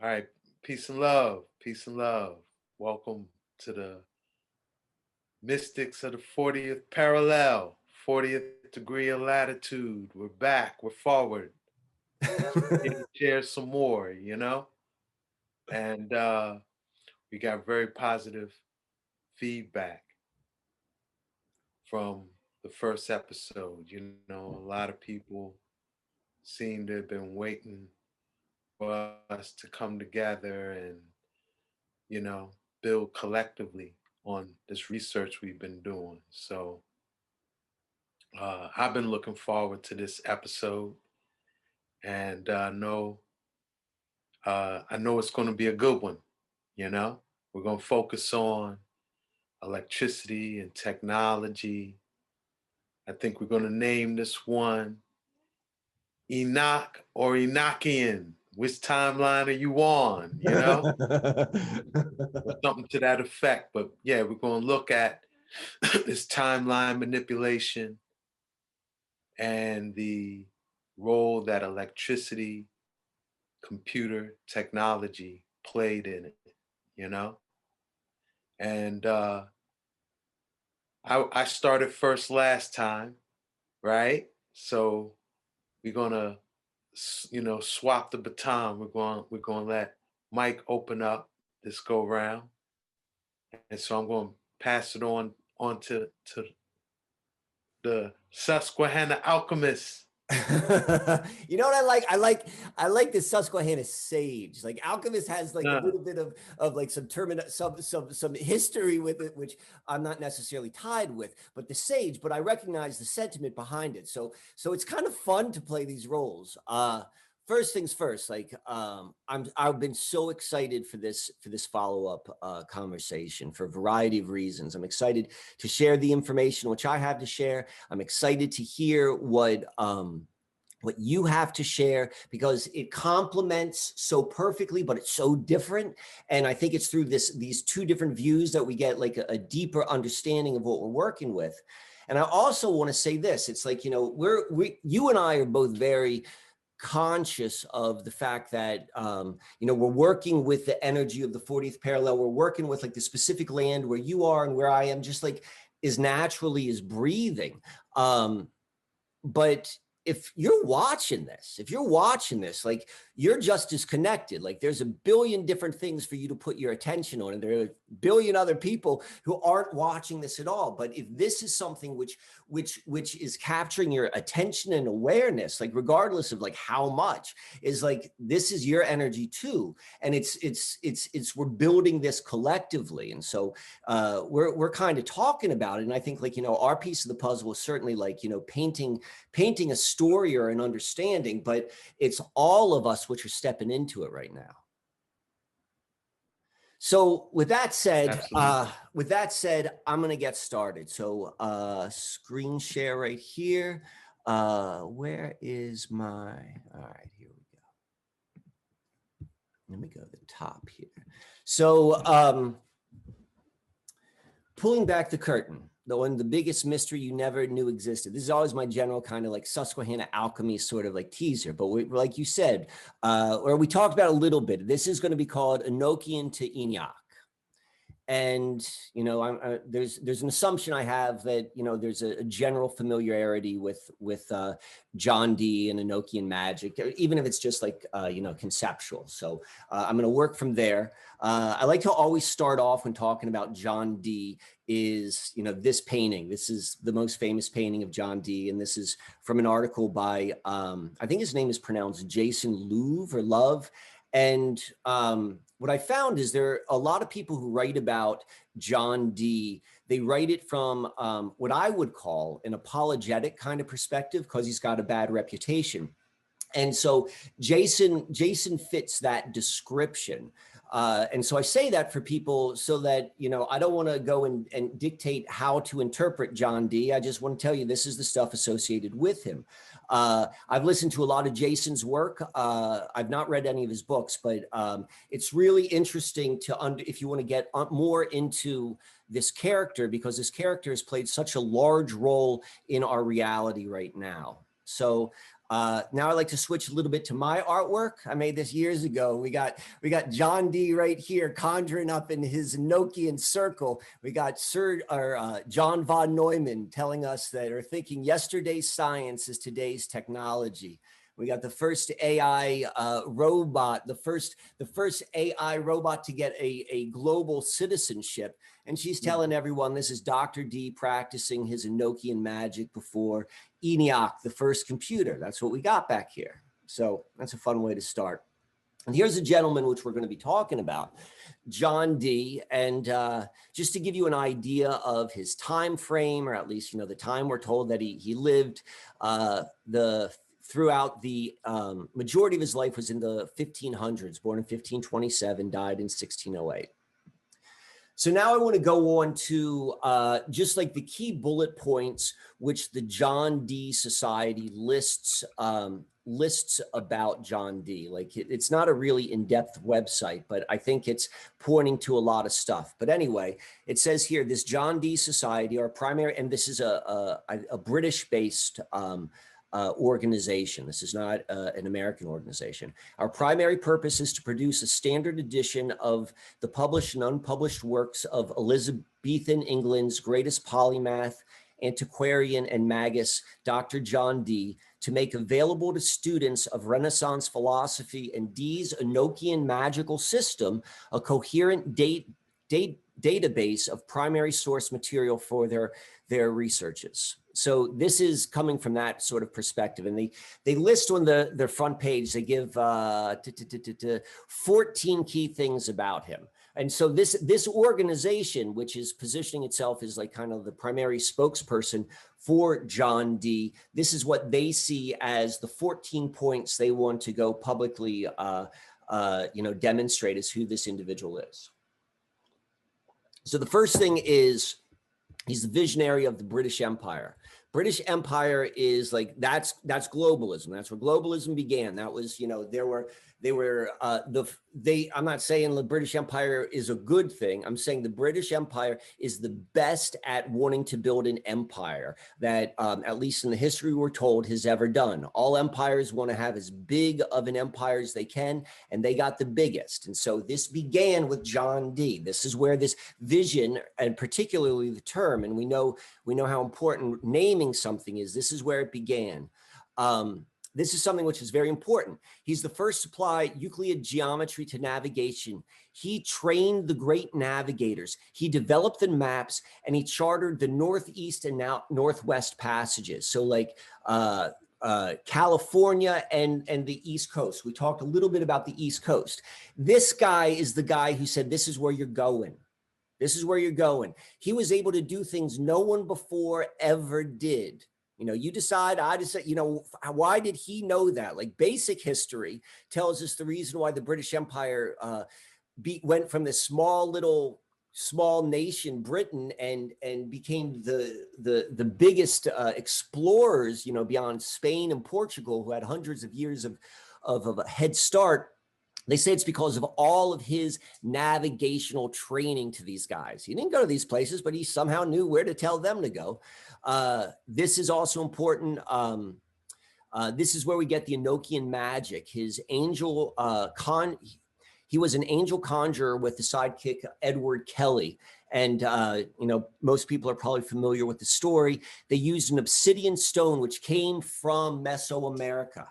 All right, peace and love, peace and love. Welcome to the Mystics of the 40th parallel, 40th degree of latitude. We're back, we're forward. Here to share some more, And we got very positive feedback from the first episode. A lot of people seem to have been waiting for us to come together and, build collectively on this research we've been doing. So I've been looking forward to this episode, and I know it's going to be a good one. We're going to focus on electricity and technology. I think we're going to name this one Enoch or Enochian. Which timeline are you on? Or something to that effect. But yeah, we're going to look at this timeline manipulation and the role that electricity, computer technology played in it, And I started first last time, right? So we're gonna, swap the baton. We're gonna let Mike open up this go round, and so I'm gonna pass it on to the Susquehanna alchemist. You know what I like? I like the Susquehanna sage. Like alchemist has like a little bit of like some history with it, which I'm not necessarily tied with, but the sage, but I recognize the sentiment behind it. So it's kind of fun to play these roles. First things first, like I've been so excited for this follow-up conversation for a variety of reasons. I'm excited to share the information which I have to share. I'm excited to hear what you have to share, because it complements so perfectly, but it's so different. And I think it's through these two different views that we get like a deeper understanding of what we're working with. And I also want to say this, it's like, you and I are both very conscious of the fact that, we're working with the energy of the 40th parallel. We're working with like the specific land where you are and where I am, just like as naturally as breathing. But if you're watching this, like you're just as connected. Like there's a billion different things for you to put your attention on, and there are a billion other people who aren't watching this at all. But if this is something which is capturing your attention and awareness, like regardless of like how much, is like this is your energy too, and it's we're building this collectively, and so we're kind of talking about it. And I think like our piece of the puzzle is certainly like painting a story or an understanding, but it's all of us which are stepping into it right now. So with that said, I'm going to get started. So screen share right here. Where is my, all right, here we go. Let me go to the top here. So pulling back the curtain, the biggest mystery you never knew existed. This is always my general kind of like Susquehanna alchemy sort of like teaser. But like you said, or we talked about a little bit, this is going to be called Enochian to Eniac. And, there's an assumption I have that, there's a general familiarity with John Dee and Enochian magic, even if it's just like, conceptual. So I'm going to work from there. I like to always start off when talking about John Dee is, this painting. This is the most famous painting of John Dee. And this is from an article by, I think his name is pronounced Jason Louv or Love. And what I found is there are a lot of people who write about John Dee. They write it from what I would call an apologetic kind of perspective, because he's got a bad reputation. And so Jason fits that description. And so I say that for people so that, I don't want to go and dictate how to interpret John Dee. I just want to tell you, this is the stuff associated with him. I've listened to a lot of Jason's work. I've not read any of his books, but it's really interesting if you want to get more into this character, because this character has played such a large role in our reality right now. So Now I'd like to switch a little bit to my artwork. I made this years ago. We got John D right here conjuring up in his Enochian circle. We got John von Neumann telling us that, or thinking yesterday's science is today's technology. We got the first AI robot, the first AI robot to get a global citizenship. And she's telling everyone this is Dr. D practicing his Enochian magic before Eniac, the first computer. That's what we got back here. So that's a fun way to start. And here's a gentleman which we're going to be talking about, John D. And just to give you an idea of his time frame, or at least, the time we're told that he lived, throughout the majority of his life was in the 1500s, born in 1527, died in 1608. So now I want to go on to just like the key bullet points which the John D Society lists about John D. Like it's not a really in-depth website, but I think it's pointing to a lot of stuff. But anyway, it says here, this John D Society, our primary, and this is a British-based organization. This is not an American organization. Our primary purpose is to produce a standard edition of the published and unpublished works of Elizabethan England's greatest polymath, antiquarian, and magus, Dr. John Dee, to make available to students of Renaissance philosophy and Dee's Enochian magical system a coherent database of primary source material for their researches. So this is coming from that sort of perspective. And they list on their front page, they give 14 key things about him. And so this organization, which is positioning itself as like kind of the primary spokesperson for John Dee, this is what they see as the 14 points they want to go publicly, demonstrate as who this individual is. So the first thing is, he's the visionary of the British Empire. British Empire is like, that's globalism. That's where globalism began. That was, I'm not saying the British Empire is a good thing. I'm saying the British Empire is the best at wanting to build an empire that, at least in the history we're told, has ever done. All empires want to have as big of an empire as they can, and they got the biggest. And so this began with John Dee. This is where this vision, and particularly the term, and we know how important naming something is. This is where it began. This is something which is very important. He's the first to apply Euclid geometry to navigation. He trained the great navigators. He developed the maps, and he chartered the northeast and now northwest passages. So like California and the East Coast. We talked a little bit about the East Coast. This guy is the guy who said, this is where you're going. This is where you're going. He was able to do things no one before ever did. You decide, I decide, why did he know that? Like basic history tells us the reason why the British Empire went from this small nation, Britain, and became the biggest explorers, beyond Spain and Portugal, who had hundreds of years of a head start. They say it's because of all of his navigational training to these guys. He didn't go to these places, but he somehow knew where to tell them to go. This is also important. This is where we get the Enochian magic. His angel he was an angel conjurer with the sidekick Edward Kelly. And, most people are probably familiar with the story. They used an obsidian stone, which came from Mesoamerica.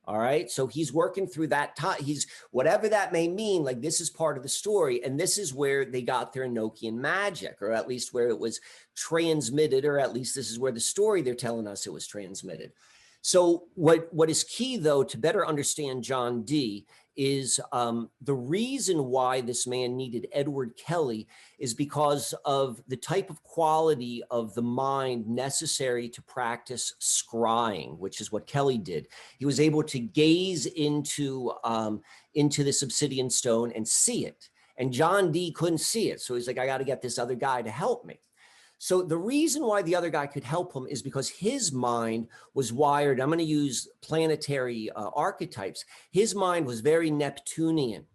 All right. So he's working through that time. He's whatever that may mean. Like this is part of the story. And this is where they got their Enochian magic, or at least where it was transmitted, or at least this is where the story they're telling us it was transmitted. So what is key, though, to better understand John Dee is the reason why this man needed Edward Kelly is because of the type of quality of the mind necessary to practice scrying, which is what Kelly did. He was able to gaze into this obsidian stone and see it. And John Dee couldn't see it. So he's like, I got to get this other guy to help me. So the reason why the other guy could help him is because his mind was wired. I'm going to use planetary archetypes. His mind was very Neptunian.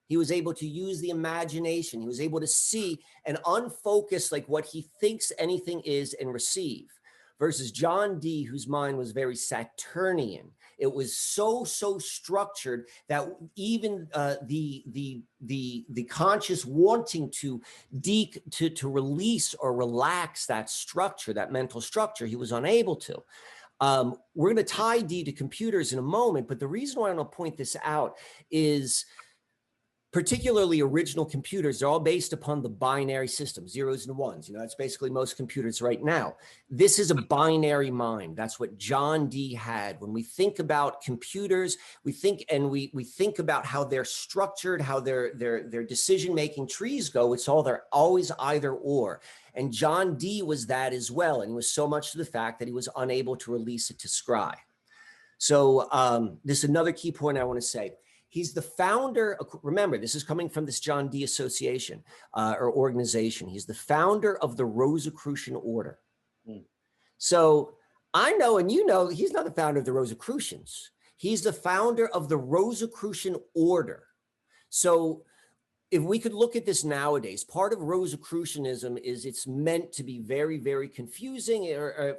He was able to use the imagination. He was able to see and unfocus like what he thinks anything is and receive. versus John Dee, whose mind was very Saturnian. It was so structured that even the conscious wanting to release or relax that structure, that mental structure, he was unable to. We're going to tie Dee to computers in a moment, but the reason why I want to point this out is particularly original computers, they're all based upon the binary system, zeros and ones. You know, that's basically most computers right now. This is a binary mind. That's what John Dee had. When we think about computers, we think about how they're structured, how their decision-making trees go. It's they're always either or. And John Dee was that as well. And it was so much to the fact that he was unable to release it to scry. So this is another key point I want to say. He's the founder. Remember, this is coming from this John Dee association or organization. He's the founder of the Rosicrucian order. So I know, and you know, he's not the founder of the Rosicrucians. He's the founder of the Rosicrucian order. So if we could look at this nowadays, part of Rosicrucianism is it's meant to be very, very confusing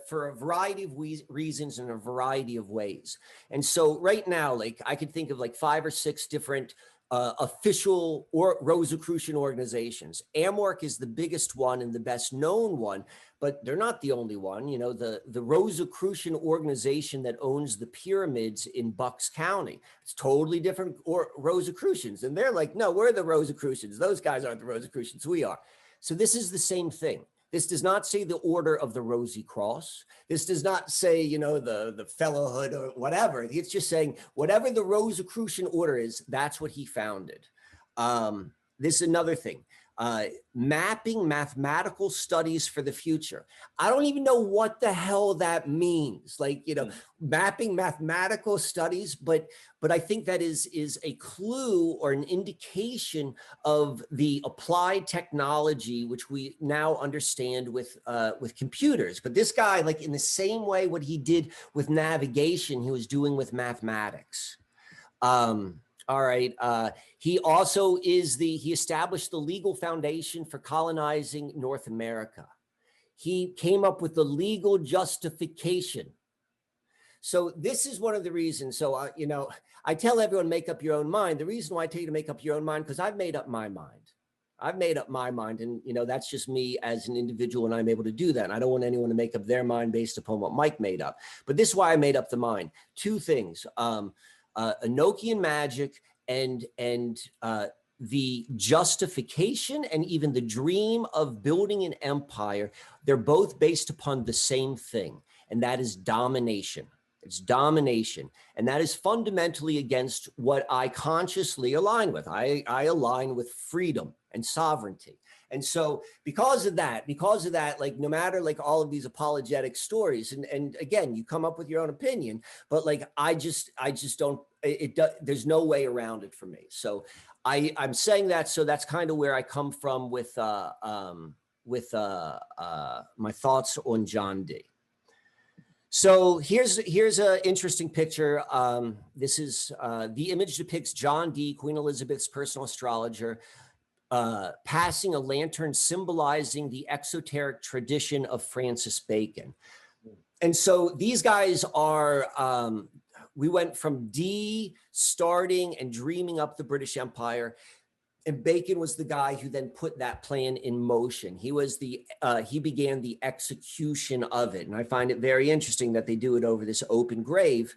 for a variety of reasons in a variety of ways. And so right now, like I could think of like 5 or 6 different official or Rosicrucian organizations. AMORC is the biggest one and the best known one, but they're not the only one. You know, the Rosicrucian organization that owns the pyramids in Bucks County, it's totally different Rosicrucians. And they're like, no, we're the Rosicrucians. Those guys aren't the Rosicrucians, we are. So this is the same thing. This does not say the Order of the Rosy Cross. This does not say, you know, the fellowhood or whatever. It's just saying whatever the Rosicrucian order is, that's what he founded. This is another thing. Mapping mathematical studies for the future. I don't even know what the hell that means. Like, you know, mapping mathematical studies, but I think that is a clue or an indication of the applied technology, which we now understand with computers. But this guy, like in the same way what he did with navigation, he was doing with mathematics. All right. He also he established the legal foundation for colonizing North America. He came up with the legal justification. So this is one of the reasons. So, you know, I tell everyone, make up your own mind. The reason why I tell you to make up your own mind, because I've made up my mind. I've made up my mind. And, you know, that's just me as an individual, and I'm able to do that. And I don't want anyone to make up their mind based upon what Mike made up. But this is why I made up the mind. 2 things. Enochian magic and the justification and even the dream of building an empire, they're both based upon the same thing, and that is domination. It's domination. And that is fundamentally against what I consciously align with. I align with freedom and sovereignty. And so because of that, like no matter like all of these apologetic stories, and again, you come up with your own opinion, but like I just don't, there's no way around it for me. So I'm saying that, so that's kind of where I come from with my thoughts on John Dee. So here's an interesting picture. This is the image depicts John Dee, Queen Elizabeth's personal astrologer, passing a lantern symbolizing the exoteric tradition of Francis Bacon. And so these guys are, we went from Dee starting and dreaming up the British Empire, and Bacon was the guy who then put that plan in motion. He was he began the execution of it. And I find it very interesting that they do it over this open grave.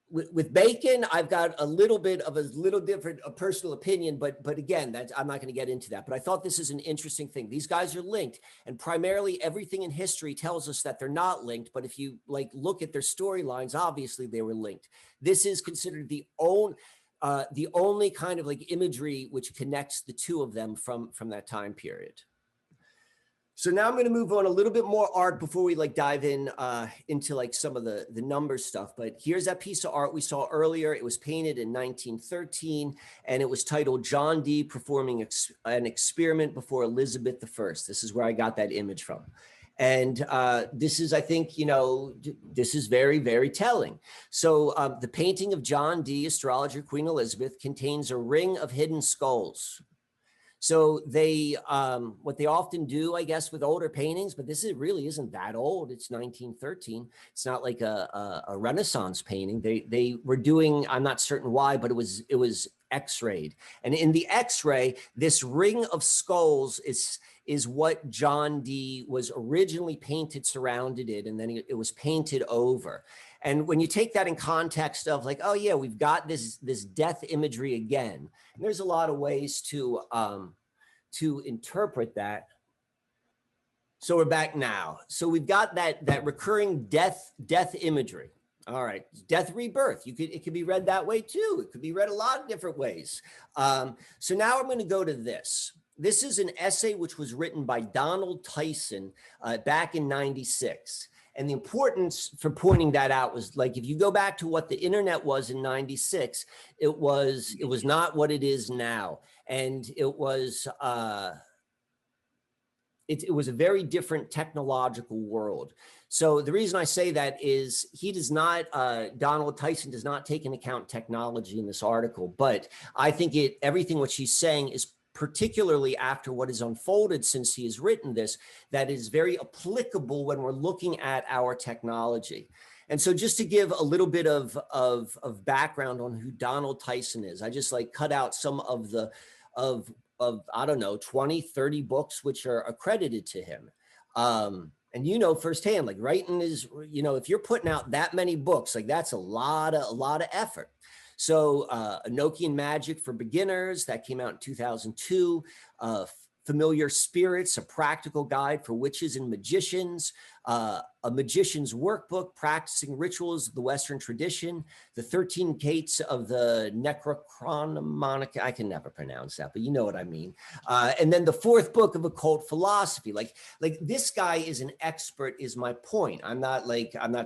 With Bacon, I've got a little bit of a different personal opinion, but again, I'm not going to get into that. But I thought this is an interesting thing. These guys are linked, and primarily everything in history tells us that they're not linked. But if you like look at their storylines, obviously they were linked. This is considered the only kind of like imagery which connects the two of them from that time period. So now I'm going to move on a little bit more art before we like dive in into like some of the number stuff. But here's that piece of art we saw earlier. It was painted in 1913, and it was titled John Dee Performing an Experiment Before Elizabeth I. This is where I got that image from. And this is, I think, you know, this is very, very telling. So the painting of John Dee, astrologer Queen Elizabeth, contains a ring of hidden skulls. So they, what they often do, I guess, with older paintings, but this really isn't that old. It's 1913. It's not like a Renaissance painting. They were doing, I'm not certain why, but it was X-rayed. And in the X-ray, this ring of skulls is what John Dee was originally painted, surrounded it, and then it was painted over. And when you take that in context of like, oh yeah, we've got this death imagery again. And there's a lot of ways to interpret that. So we're back now. So we've got that recurring death imagery. All right, death, rebirth. It could be read that way too. It could be read a lot of different ways. So now I'm going to go to this. This is an essay which was written by Donald Tyson back in '96. And the importance for pointing that out was, like, if you go back to what the internet was in '96, it was not what it is now. And it was a very different technological world. So the reason I say that is he does not, Donald Tyson does not take into account technology in this article, but I think everything what she's saying is, particularly after what has unfolded since he has written this, that is very applicable when we're looking at our technology. And so just to give a little bit of background on who Donald Tyson is, I just like cut out some of the, I don't know, 20, 30 books which are accredited to him. And you know firsthand, like writing is, you know, if you're putting out that many books, like that's a lot of effort. So Enochian Magic for Beginners, that came out in 2002. Familiar Spirits, a practical guide for witches and magicians. A magician's workbook, practicing rituals of the Western tradition. The 13 Gates of the Necrochronomonic, I can never pronounce that, but you know what I mean. And then the 4th book of occult philosophy. Like this guy is an expert, is my point. I'm not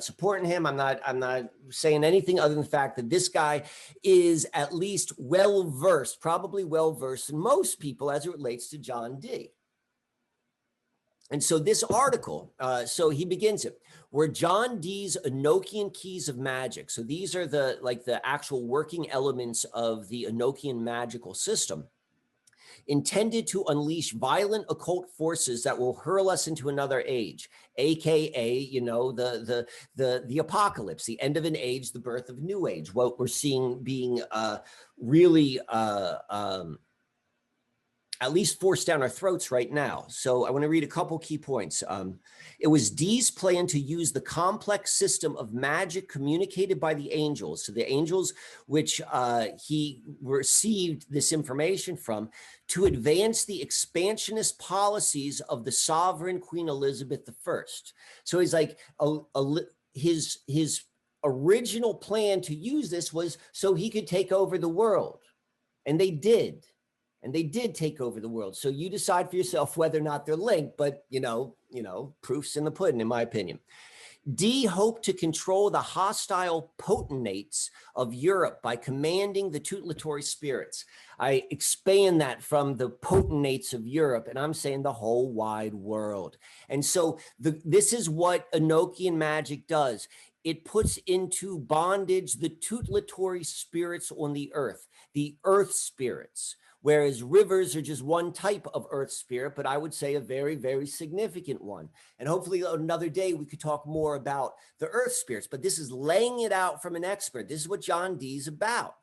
supporting him. I'm not saying anything other than the fact that this guy is at least well-versed, probably well-versed in most people as it relates to John Dee. And so this article, so he begins it, were John Dee's Enochian keys of magic. So these are the actual working elements of the Enochian magical system, intended to unleash violent occult forces that will hurl us into another age, AKA, you know, the apocalypse, the end of an age, the birth of a new age, what we're seeing being really at least forced down our throats right now. So I want to read a couple key points. It was Dee's plan to use the complex system of magic communicated by the angels, so the angels which he received this information from, to advance the expansionist policies of the sovereign Queen Elizabeth I. So he's like, his original plan to use this was so he could take over the world. And they did. And they did take over the world. So you decide for yourself whether or not they're linked, but you know, proof's in the pudding, in my opinion. Dee hoped to control the hostile potentates of Europe by commanding the tutelatory spirits. I expand that from the potentates of Europe, and I'm saying the whole wide world. And so this is what Enochian magic does. It puts into bondage the tutelatory spirits on the earth spirits. Whereas rivers are just one type of earth spirit, but I would say a very, very significant one. And hopefully another day we could talk more about the earth spirits, but this is laying it out from an expert. This is what John Dee's about.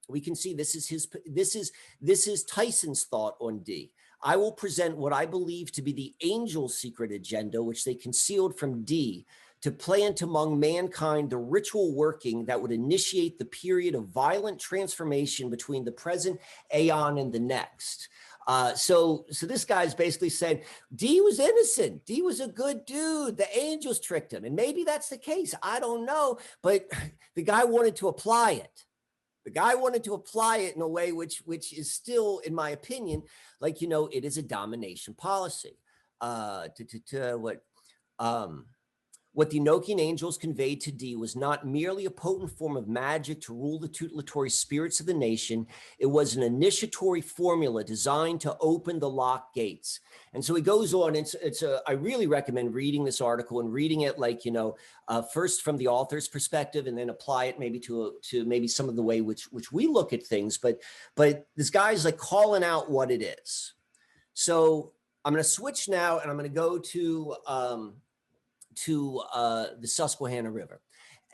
We can see this is Tyson's thought on Dee. I will present what I believe to be the angel's secret agenda, which they concealed from Dee, to plant among mankind the ritual working that would initiate the period of violent transformation between the present aeon and the next. So this guy's basically saying, Dee was innocent. Dee was a good dude. The angels tricked him. And maybe that's the case. I don't know. But the guy wanted to apply it. The guy wanted to apply it in a way which is still, in my opinion, like, you know, it is a domination policy. What the Enochian angels conveyed to D was not merely a potent form of magic to rule the tutelatory spirits of the nation. It was an initiatory formula designed to open the locked gates. And so he goes on. I really recommend reading this article and reading it like, first from the author's perspective, and then apply it maybe to maybe some of the way which we look at things. But this guy's like calling out what it is. So I'm going to switch now, and I'm going to go to the Susquehanna River.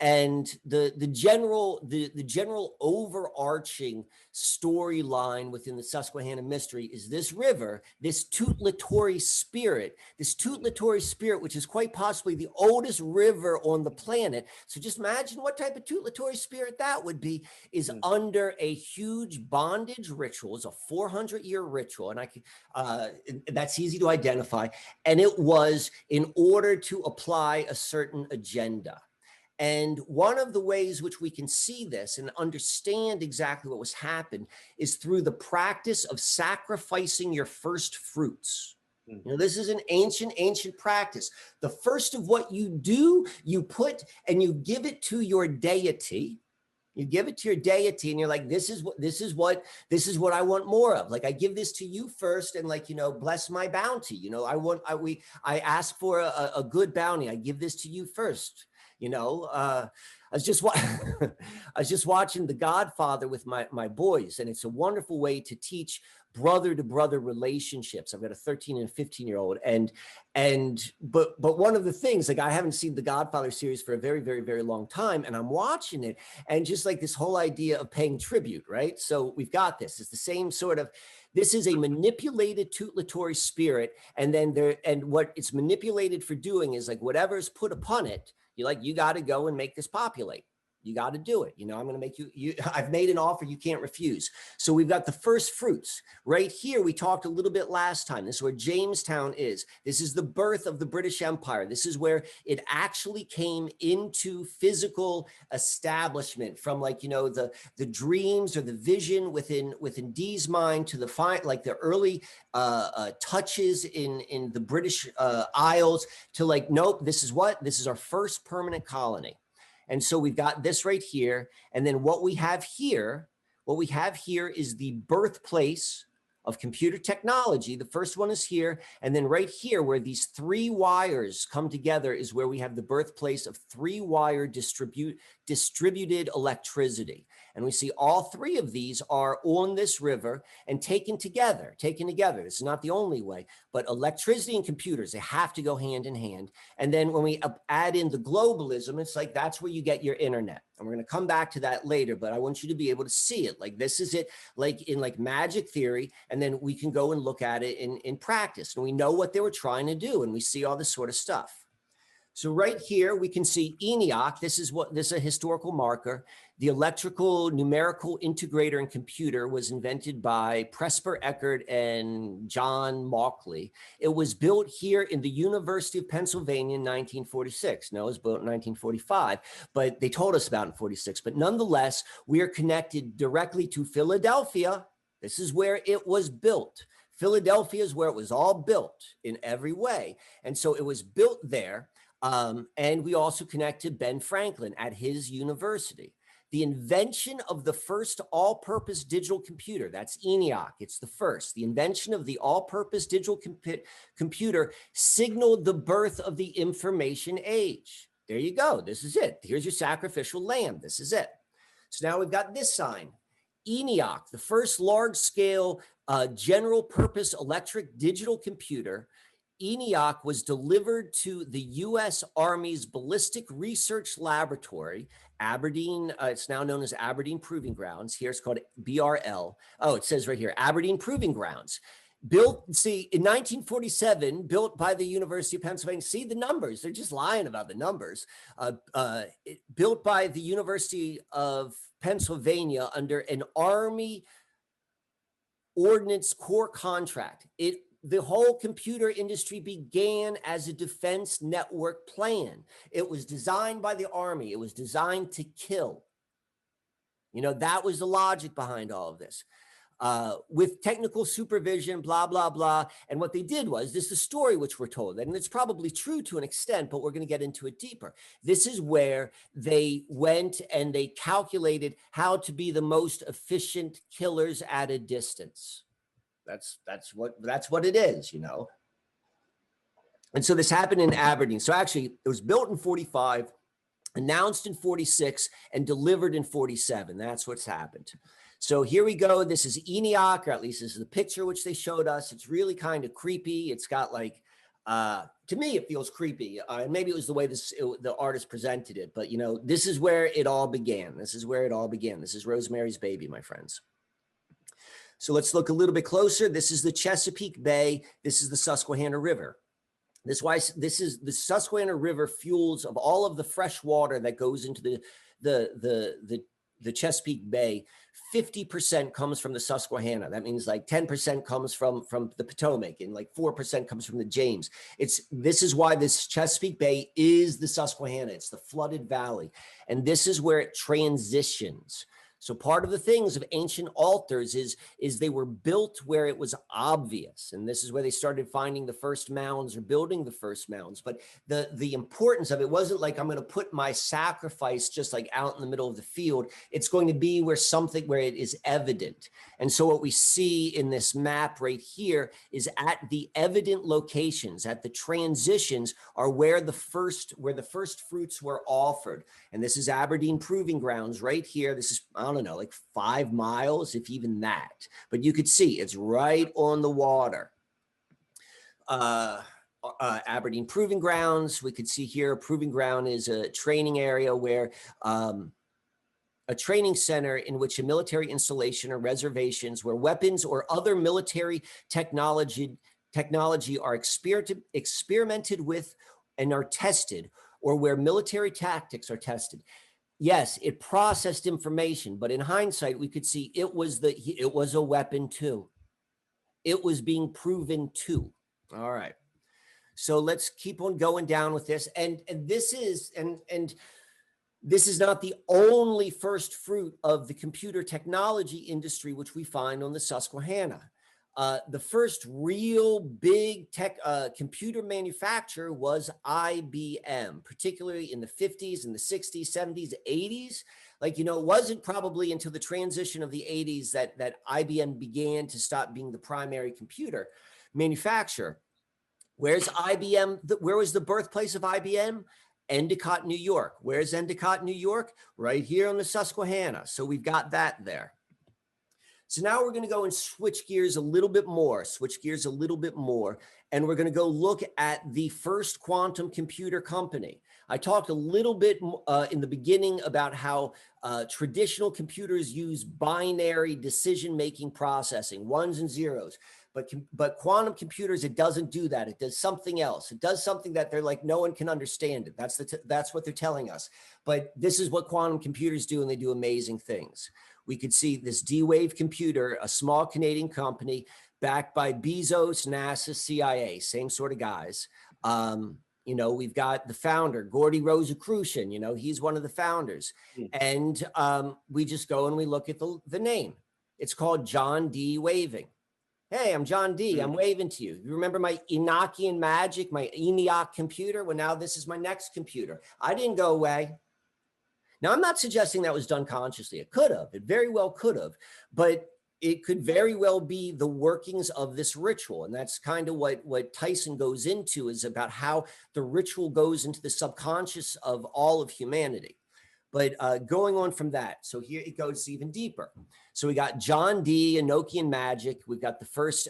And the general overarching storyline within the Susquehanna mystery is this river, this tutelatory spirit, which is quite possibly the oldest river on the planet. So just imagine what type of tutelatory spirit that would be, is under a huge bondage ritual. It's a 400-year ritual, and that's easy to identify. And it was in order to apply a certain agenda. And one of the ways which we can see this and understand exactly what was happened is through the practice of sacrificing your first fruits. This is an ancient practice. The first of what you do, you put and you give it to your deity. You give it to your deity, and you're like, this is what I want more of. Like, I give this to you first, and bless my bounty. I ask for a good bounty. I give this to you first. I was just watching The Godfather with my boys, and it's a wonderful way to teach brother to brother relationships. I've got a 13 and a 15-year-old, but one of the things, like, I haven't seen the Godfather series for a very, very, very long time, and I'm watching it, and just like this whole idea of paying tribute, right? So we've got this. It's the same sort of. This is a manipulated tutelatory spirit, and what it's manipulated for doing is like whatever is put upon it. You got to go and make this populate. You got to do it. I'm going to make you, I've made an offer you can't refuse. So we've got the first fruits right here. We talked a little bit last time. This is where Jamestown is. This is the birth of the British Empire. This is where it actually came into physical establishment from the dreams or the vision within Dee's mind to the early touches in the British Isles to nope, this is our first permanent colony. And so we've got this right here. And then what we have here is the birthplace of computer technology. The first one is here. And then right here, where these three wires come together, is where we have the birthplace of three-wire distributed electricity. And we see all three of these are on this river and taken together. This is not the only way, but electricity and computers, they have to go hand in hand. And then when we add in the globalism, it's like that's where you get your internet. And we're going to come back to that later, but I want you to be able to see it. Like, this is it, like in magic theory, and then we can go and look at it in practice. And we know what they were trying to do, and we see all this sort of stuff. So right here, we can see Eniac. This is a historical marker. The electrical numerical integrator and computer was invented by Presper Eckert and John Mauchly. It was built here in the University of Pennsylvania in 1946. No, it was built in 1945, but they told us about it in 46. But nonetheless, we are connected directly to Philadelphia. This is where it was built. Philadelphia is where it was all built in every way. And so it was built there. And we also connect to Ben Franklin at his university. The invention of the first all-purpose digital computer, that's ENIAC, it's the first. The invention of the all-purpose digital computer signaled the birth of the information age. There you go. This is it. Here's your sacrificial lamb. This is it. So now we've got this sign. ENIAC, the first large-scale general-purpose electric digital computer. ENIAC was delivered to the U.S. Army's Ballistic Research Laboratory, Aberdeen. It's now known as Aberdeen Proving Grounds. Here it's called BRL. Oh, it says right here, Aberdeen Proving Grounds. Built, see, in 1947, built by the University of Pennsylvania. See the numbers. They're just lying about the numbers. Built by the University of Pennsylvania under an Army Ordnance Corps contract. The whole computer industry began as a defense network plan. It was designed by the Army. It was designed to kill. That was the logic behind all of this. with technical supervision, blah, blah, blah. And what they did was, this is the story which we're told, and it's probably true to an extent, but we're going to get into it deeper. This is where they went and they calculated how to be the most efficient killers at a distance. That's what it is, you know. And so this happened in Aberdeen. So actually, it was built in 45, announced in 46, and delivered in 47. That's what's happened. So here we go. This is Eniac, or at least this is the picture which they showed us. It's really kind of creepy. It's got like, to me, it feels creepy. And maybe it was the way the artist presented it. But, you know, this is where it all began. This is where it all began. This is Rosemary's Baby, my friends. So let's look a little bit closer. This is the Chesapeake Bay. This is the Susquehanna River. This is the Susquehanna River fuels of all of the fresh water that goes into the Chesapeake Bay. 50% comes from the Susquehanna. That means like 10% comes from the Potomac, and like 4% comes from the James. This is why this Chesapeake Bay is the Susquehanna. It's the flooded valley, and this is where it transitions. So part of the things of ancient altars is they were built where it was obvious. And this is where they started finding the first mounds or building the first mounds. But the importance of it wasn't like, I'm going to put my sacrifice just like out in the middle of the field. It's going to be where it is evident. And so what we see in this map right here is at the evident locations, at the transitions, are where the first fruits were offered. And this is Aberdeen Proving Grounds right here. This is, I don't know, like 5 miles, if even that. But you could see it's right on the water. Aberdeen Proving Grounds, we could see here, a proving ground is a training area where a training center in which a military installation or reservations where weapons or other military technology are experimented with and are tested, or where military tactics are tested. Yes, it processed information, but in hindsight, we could see it was a weapon too. It was being proven too. All right. So let's keep on going down with this. And this is not the only first fruit of the computer technology industry, which we find on the Susquehanna. The first real big computer manufacturer was IBM, particularly in the 50s and the 60s, 70s, 80s. Like, you know, it wasn't probably until the transition of the 80s that IBM began to stop being the primary computer manufacturer. Where's IBM? Where was the birthplace of IBM? Endicott, New York. Where's Endicott, New York? Right here on the Susquehanna. So we've got that there. So now we're going to go and switch gears a little bit more, and we're going to go look at the first quantum computer company. I talked a little bit in the beginning about how traditional computers use binary decision-making processing, ones and zeros. But quantum computers, it doesn't do that. It does something else. It does something that they're like, no one can understand it. That's what they're telling us. But this is what quantum computers do, and they do amazing things. We could see this D-Wave computer, a small Canadian company backed by Bezos, NASA, CIA, same sort of guys. You know, we've got the founder, Gordy Rosicrucian, you know, he's one of the founders. And we just go and we look at the name. It's called John D. Waving. Hey, I'm John D. I'm waving to you. You remember my Enochian magic, my Eniac computer? Well, now this is my next computer. I didn't go away. Now, I'm not suggesting that was done consciously. It could have. It very well could have. But it could very well be the workings of this ritual. And that's kind of what Tyson goes into, is about how the ritual goes into the subconscious of all of humanity. But going on from that, so here it goes even deeper. So we got John D, Enochian magic. We've got the first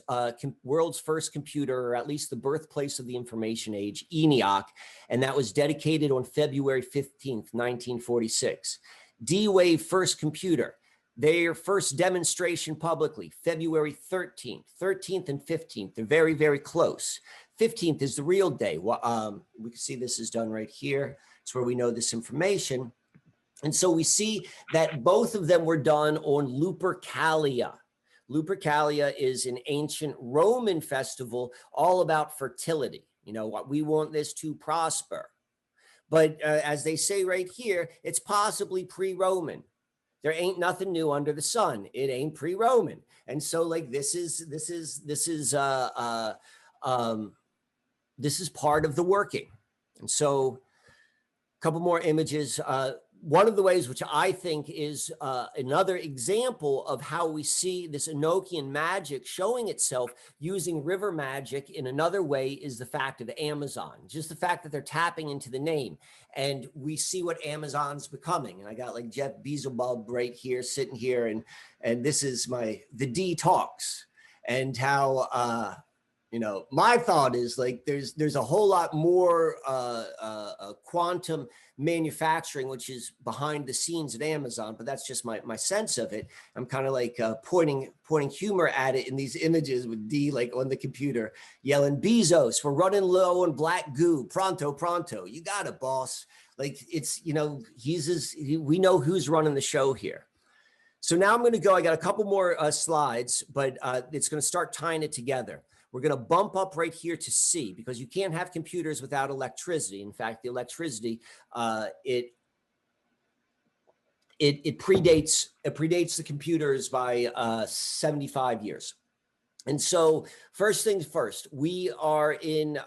world's first computer, or at least the birthplace of the information age, Eniac, and that was dedicated on February 15th, 1946. D-Wave first computer, their first demonstration publicly, February 13th and 15th. They're very, very close. 15th is the real day. We can see this is done right here. It's where we know this information. And so we see that both of them were done on Lupercalia. Lupercalia is an ancient Roman festival all about fertility. You know, we want this to prosper. But as they say right here, it's possibly pre-Roman. there ain't nothing new under the sun. It ain't pre-Roman. And so like this is part of the working. And so a couple more images. One of the ways which I think is another example of how we see this Enochian magic showing itself using river magic in another way is the fact of Amazon, just the fact that they're tapping into the name. And we see what Amazon's becoming. And I got like Jeff Beelzebub right here, sitting here. And this is the D talks, and how, you know, my thought is like there's a whole lot more quantum manufacturing which is behind the scenes at Amazon, but that's just my sense of it. I'm kind of like pointing humor at it in these images with D like on the computer yelling, "Bezos, we're running low on black goo. Pronto, pronto. You got it, boss." Like it's, you know, we know who's running the show here. So now I'm going to go. I got a couple more slides, but it's going to start tying it together. We're going to bump up right here to C, because you can't have computers without electricity. In fact, the electricity, it predates the computers by 75 years. And so first things first, we are in,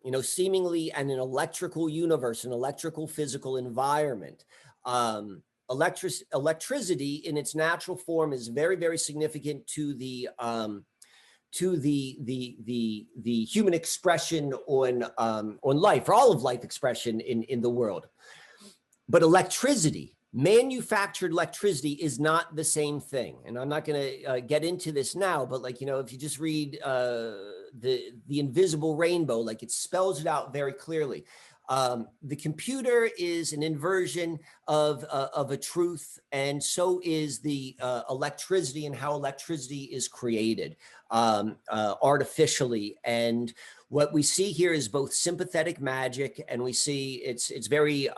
you know, seemingly an electrical universe, an electrical physical environment. Electricity in its natural form is very, very significant to the human expression on life, or all of life expression in the world. But electricity, manufactured electricity, is not the same thing. And I'm not going to get into this now, but like, you know, if you just read the Invisible Rainbow, like it spells it out very clearly. The computer is an inversion of a truth, and so is the electricity and how electricity is created artificially. And what we see here is both sympathetic magic, and we see it's very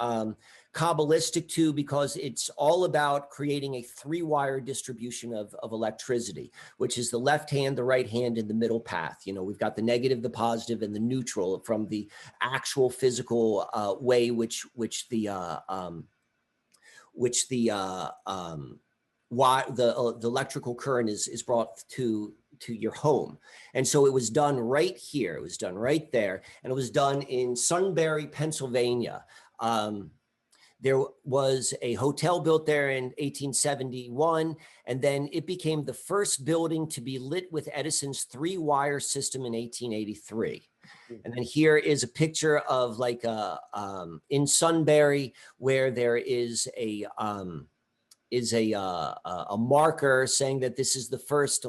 Kabbalistic too, because it's all about creating a three-wire distribution of electricity, which is the left hand, the right hand, and the middle path. You know, we've got the negative, the positive, and the neutral from the actual physical way which the electrical current is brought to your home. And so it was done right here. It was done right there, and it was done in Sunbury, Pennsylvania. There was a hotel built there in 1871, and then it became the first building to be lit with Edison's three-wire system in 1883. And then here is a picture of like in Sunbury, where there is a marker saying that this is the first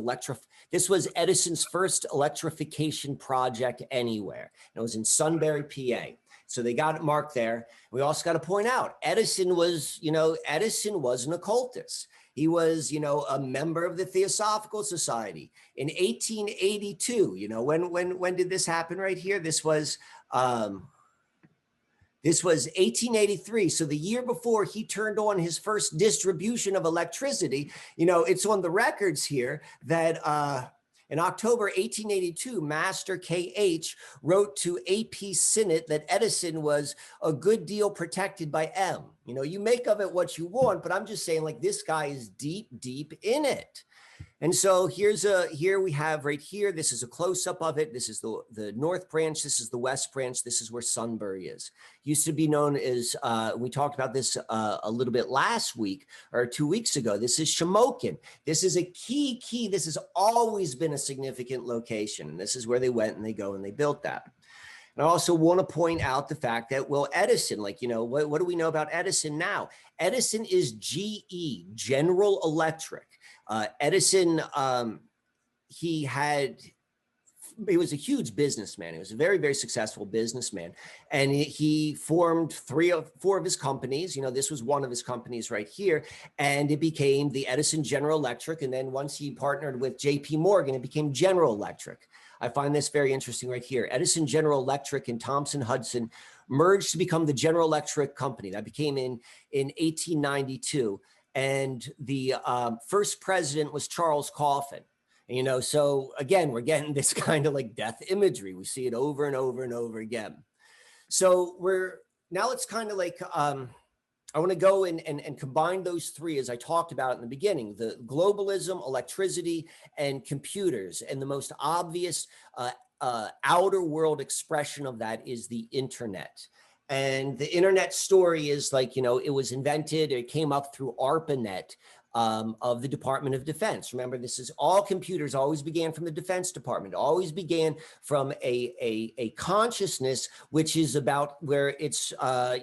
this was Edison's first electrification project anywhere. And it was in Sunbury, PA. So they got it marked there. We also got to point out, Edison was an occultist. He was, you know, a member of the Theosophical Society. In 1882, you know, when did this happen right here? This was 1883. So the year before he turned on his first distribution of electricity, you know, it's on the records here that in October 1882, Master K.H. wrote to AP Senate that Edison was a good deal protected by M. You know, you make of it what you want, but I'm just saying, like, this guy is deep, deep in it. And so here we have right here, this is a close-up of it. This is the North Branch. This is the West Branch. This is where Sunbury is. Used to be known as, we talked about this a little bit last week or 2 weeks ago. This is Shamokin. This is a key. This has always been a significant location. And this is where they went and they go and they built that. And I also want to point out the fact that, well, Edison, like, you know, what do we know about Edison now? Edison is GE, General Electric. Edison, he was a huge businessman. He was a very, very successful businessman. And he formed 3 or 4 of his companies. You know, this was one of his companies right here. And it became the Edison General Electric. And then once he partnered with JP Morgan, it became General Electric. I find this very interesting right here. Edison General Electric and Thomson Hudson merged to become the General Electric Company. That became in 1892. And the first president was Charles Coffin. And, you know, so again, we're getting this kind of like death imagery. We see it over and over and over again. So let's kind of like I want to go and combine those three, as I talked about in the beginning: the globalism, electricity, and computers. And the most obvious outer world expression of that is the internet. And the internet story is like, you know, it was invented, it came up through ARPANET of the Department of Defense. Remember, this is all computers, always began from the Defense Department, always began from a consciousness, which is about where it's,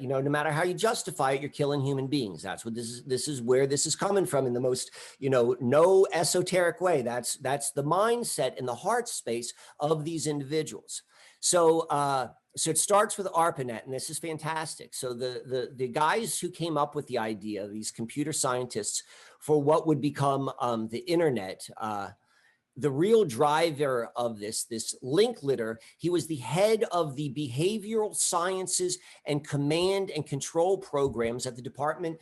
you know, no matter how you justify it, you're killing human beings. That's what this is where this is coming from in the most, you know, no esoteric way. That's the mindset and the heart space of these individuals. So, so it starts with ARPANET, and this is fantastic. So the guys who came up with the idea, these computer scientists, for what would become the internet, the real driver of this Linklater, he was the head of the behavioral sciences and command and control programs at the department,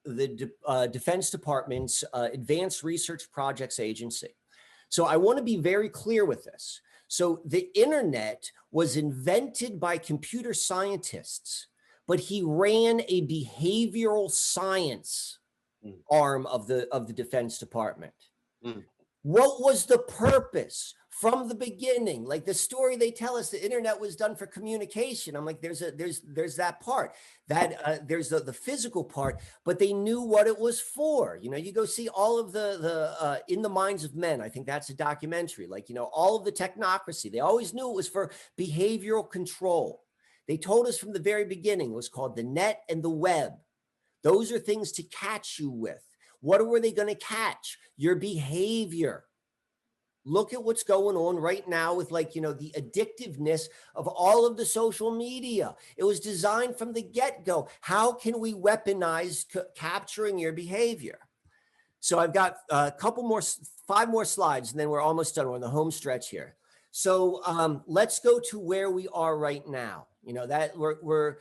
the Defense Department's Advanced Research Projects Agency. So I want to be very clear with this. So the internet was invented by computer scientists, but he ran a behavioral science arm of the Defense Department. What was the purpose from the beginning? Like the story they tell us, the internet was done for communication. I'm like, there's that part, that there's the physical part, but they knew what it was for. You know, you go see all of the In the Minds of Men. I think that's a documentary. Like, you know, all of the technocracy. They always knew it was for behavioral control. They told us from the very beginning it was called the net and the web. Those are things to catch you with. What were they going to catch? Your behavior. Look at what's going on right now with, like, you know, the addictiveness of all of the social media. It was designed from the get-go. How can we weaponize capturing your behavior? So I've got a couple more, 5 more slides, and then we're almost done. We're on the home stretch here. So let's go to where we are right now. You know, that we're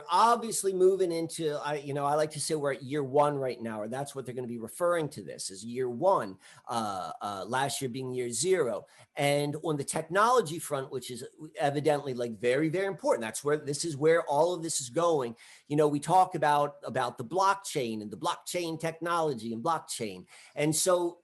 obviously moving into, you know, I like to say we're at year 1 right now, or that's what they're going to be referring to this as year 1, last year being year 0. And on the technology front, which is evidently like very, very important, that's where this is where all of this is going. You know, we talk about the blockchain and the blockchain technology and blockchain. And so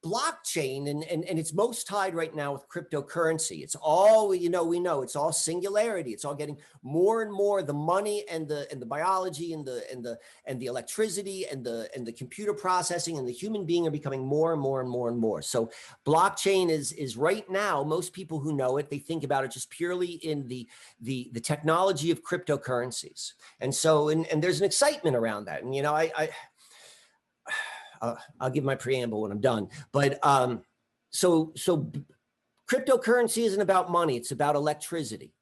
blockchain, and it's most tied right now with cryptocurrency. It's all, you know, we know it's all singularity. It's all getting more and more, the money and the biology and the electricity and the computer processing and the human being are becoming more and more and more and more. So blockchain is right now, most people who know it, they think about it just purely in the technology of cryptocurrencies. And so and there's an excitement around that. And, you know, I'll give my preamble when I'm done. But so cryptocurrency isn't about money. It's about electricity.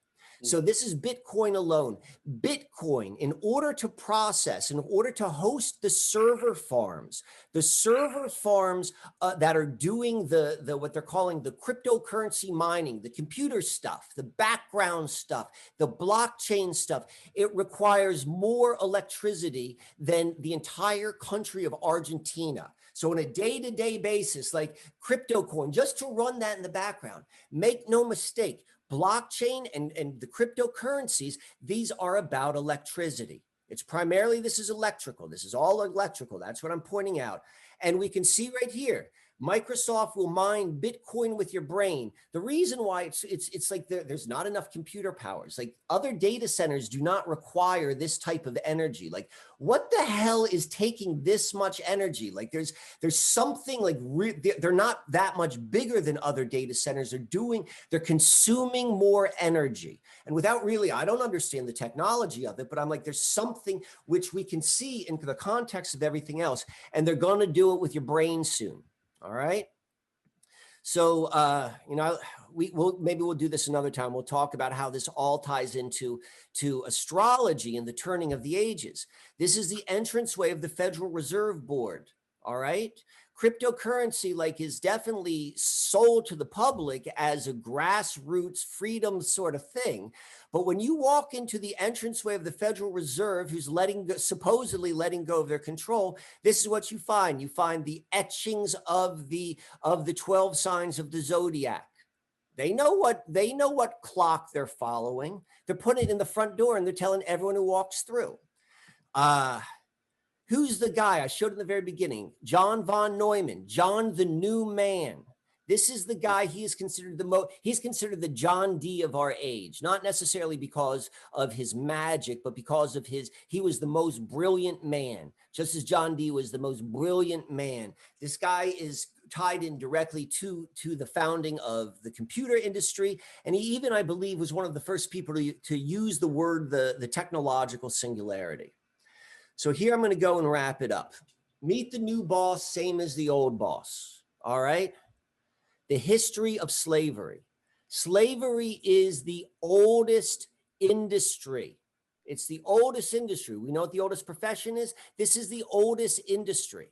So this is Bitcoin alone. Bitcoin, in order to process, in order to host the server farms that are doing the what they're calling the cryptocurrency mining, the computer stuff, the background stuff, the blockchain stuff, it requires more electricity than the entire country of Argentina. So on a day-to-day basis, like CryptoCoin, just to run that in the background, make no mistake, blockchain and the cryptocurrencies, these are about electricity. It's primarily, this is electrical. This is all electrical. That's what I'm pointing out. And we can see right here, Microsoft will mine Bitcoin with your brain. The reason why it's like there's not enough computer powers. Like other data centers do not require this type of energy. Like what the hell is taking this much energy? Like there's something like they're not that much bigger than other data centers. They're consuming more energy. And without really, I don't understand the technology of it, but I'm like, there's something which we can see in the context of everything else. And they're going to do it with your brain soon. All right. So, you know, maybe we'll do this another time. We'll talk about how this all ties into astrology and the turning of the ages. This is the entranceway of the Federal Reserve Board. All right. Cryptocurrency is definitely sold to the public as a grassroots freedom sort of thing. But when you walk into the entranceway of the Federal Reserve, who's supposedly letting go of their control, this is what you find. You find the etchings of the 12 signs of the zodiac. They know what clock they're following. They're putting it in the front door and they're telling everyone who walks through. Who's the guy I showed in the very beginning? John von Neumann, John the New Man. This is the guy. He is considered he's considered the John Dee of our age, not necessarily because of his magic, but because of he was the most brilliant man, just as John Dee was the most brilliant man. This guy is tied in directly to the founding of the computer industry. And he even, I believe, was one of the first people to use the word, the technological singularity. So here I'm going to go and wrap it up. Meet the new boss, same as the old boss. All right. The history of slavery. Slavery is the oldest industry. It's the oldest industry. We know what the oldest profession is. This is the oldest industry.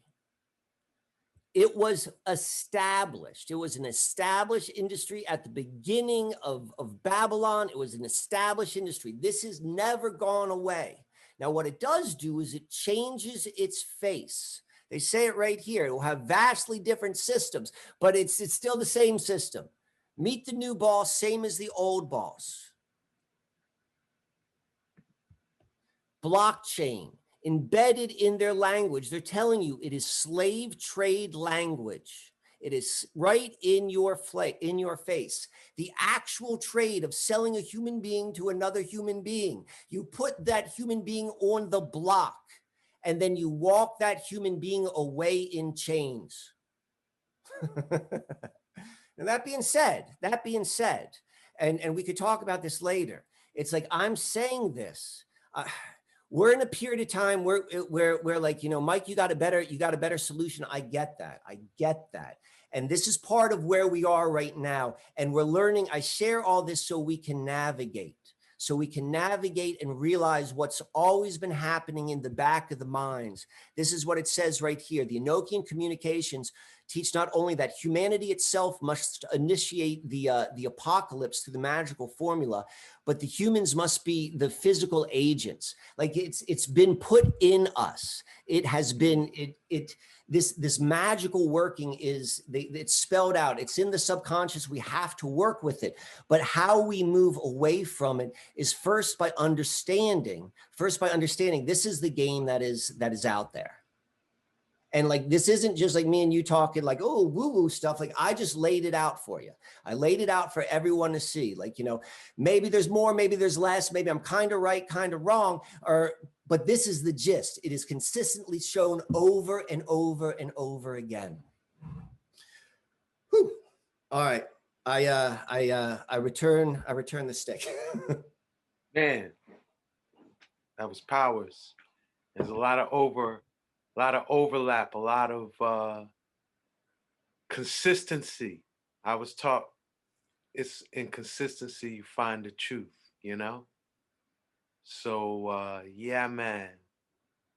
It was established. It was an established industry at the beginning of Babylon. It was an established industry. This has never gone away. Now, what it does do is it changes its face. They say it right here. It will have vastly different systems, but it's still the same system. Meet the new boss, same as the old boss. Blockchain, embedded in their language. They're telling you it is slave trade language. It is right in your face. The actual trade of selling a human being to another human being. You put that human being on the block, and then you walk that human being away in chains. Now, that being said, and we could talk about this later. It's like, I'm saying this. We're in a period of time where like, you know, Mike, you got a better solution. I get that. And this is part of where we are right now. And we're learning. I share all this so we can navigate. And realize what's always been happening in the back of the minds. This is what it says right here. The Enochian communications teach not only that humanity itself must initiate the apocalypse through the magical formula, but the humans must be the physical agents. Like it's been put in us. It has been this magical working it's spelled out. It's in the subconscious. We have to work with it. But how we move away from it is first by understanding. This is the game that is out there. And like, this isn't just like me and you talking like, oh, woo-woo stuff. Like, I just laid it out for you. I laid it out for everyone to see. Like, you know, maybe there's more, maybe there's less, maybe I'm kind of right, kind of wrong, but this is the gist. It is consistently shown over and over and over again. Whew. All right. I return the stick. Man, that was Powers. There's a lot of overlap, a lot of consistency. I was taught it's in consistency you find the truth, you know? So yeah, man,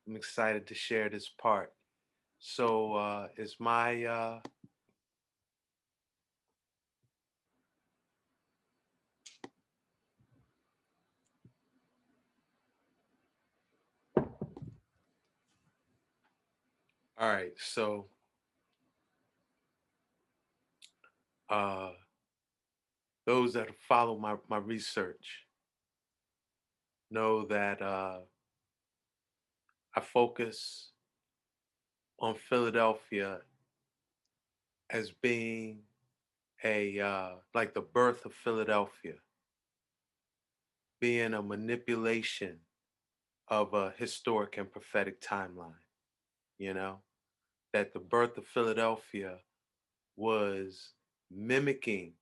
I'm excited to share this part. So is my all right, so those that follow my research know that I focus on Philadelphia as being like the birth of Philadelphia, being a manipulation of a historic and prophetic timeline, you know, that the birth of Philadelphia was mimicking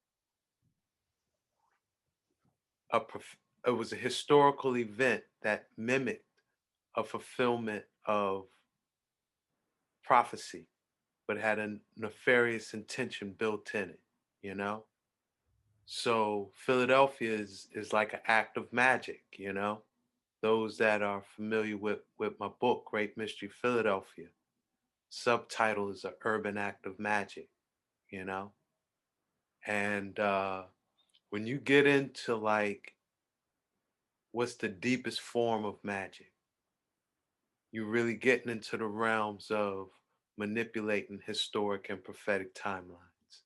it was a historical event that mimicked a fulfillment of prophecy, but had a nefarious intention built in it, you know? So Philadelphia is like an act of magic, you know? Those that are familiar with my book, Great Mystery Philadelphia, subtitle is An Urban Act of Magic, you know? And when you get into like, what's the deepest form of magic? You're really getting into the realms of manipulating historic and prophetic timelines.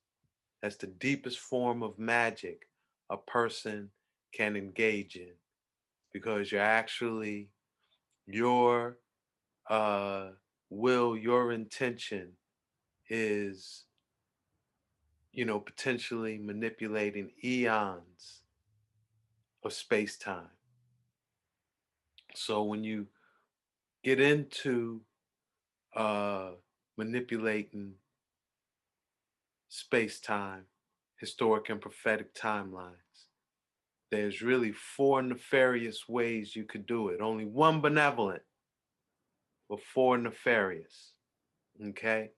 That's the deepest form of magic a person can engage in, because you're actually your will, your intention is, potentially manipulating eons of space-time. So when you get into manipulating space-time, historic and prophetic timelines, there's really four nefarious ways you could do it. Only one benevolent, but four nefarious. Okay?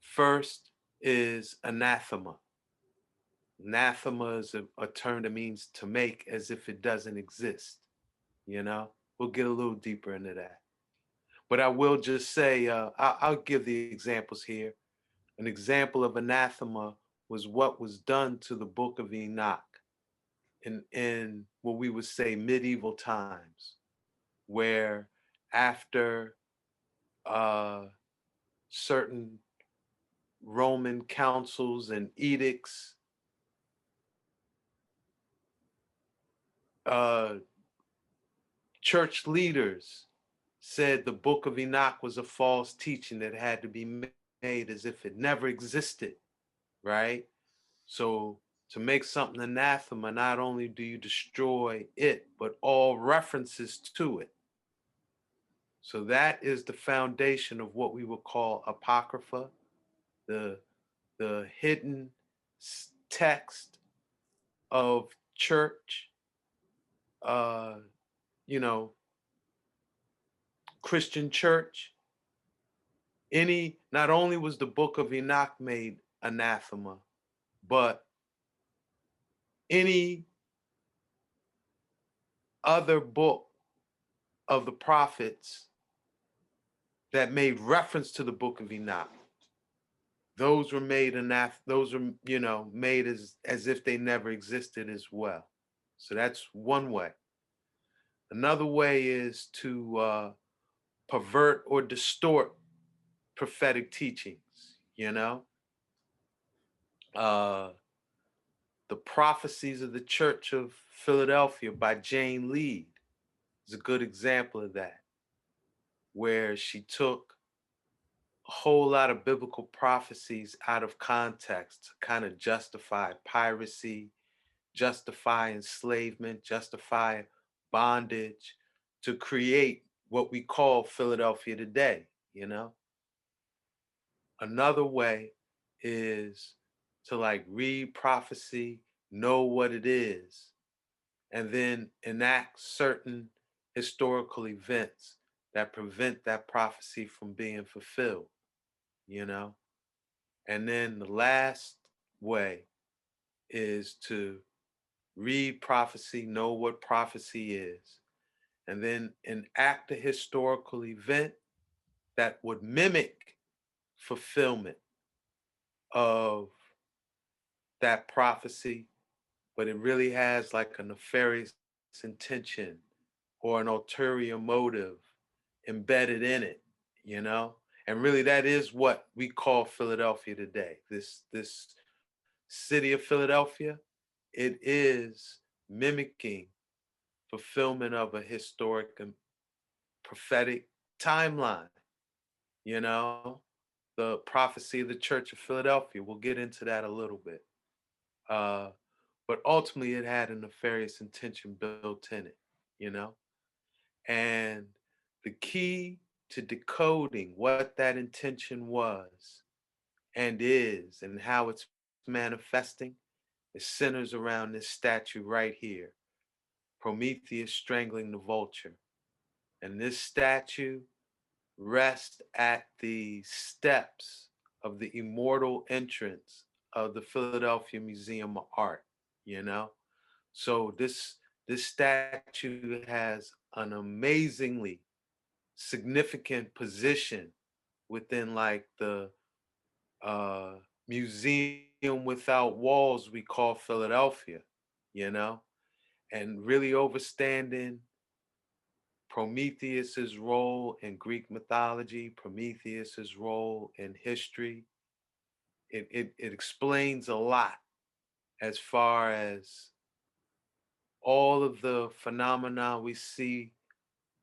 First is anathema. Anathema is a term that means to make as if it doesn't exist. We'll get a little deeper into that. But I will just say, I'll give the examples here. An example of anathema was what was done to the book of Enoch in what we would say medieval times, where after certain Roman councils and edicts, uh, church leaders said the book of Enoch was a false teaching that had to be made as if it never existed, right? So to make something anathema, not only do you destroy it, but all references to it. So that is the foundation of what we would call apocrypha, the hidden text of church, uh, you know, Christian church. Not only was the book of Enoch made anathema, but any other book of the prophets that made reference to the book of Enoch, those were made those were, made as if they never existed as well. So that's one way. Another way is to pervert or distort prophetic teachings, Uh, the Prophecies of the Church of Philadelphia by Jane Lead is a good example of that, where she took a whole lot of biblical prophecies out of context to kind of justify piracy, justify enslavement, justify bondage, to create what we call Philadelphia today, Another way is to like read prophecy, know what it is, and then enact certain historical events that prevent that prophecy from being fulfilled, you know? And then the last way is to read prophecy, know what prophecy is, and then enact a historical event that would mimic fulfillment of that prophecy, but it really has like a nefarious intention or an ulterior motive embedded in it, you know? And really that is what we call Philadelphia today. This city of Philadelphia, it is mimicking fulfillment of a historic and prophetic timeline, you know? The prophecy of the Church of Philadelphia. We'll get into that a little bit. But ultimately it had a nefarious intention built in it, you know? And the key to decoding what that intention was and is and how it's manifesting, it centers around this statue right here, Prometheus strangling the vulture. And this statue rests at the steps of the immortal entrance of the Philadelphia Museum of Art, you know? So this statue has an amazingly significant position within like the uh, museum without walls we call Philadelphia, you know, and really overstanding Prometheus's role in Greek mythology, Prometheus's role in history. It explains a lot as far as all of the phenomena we see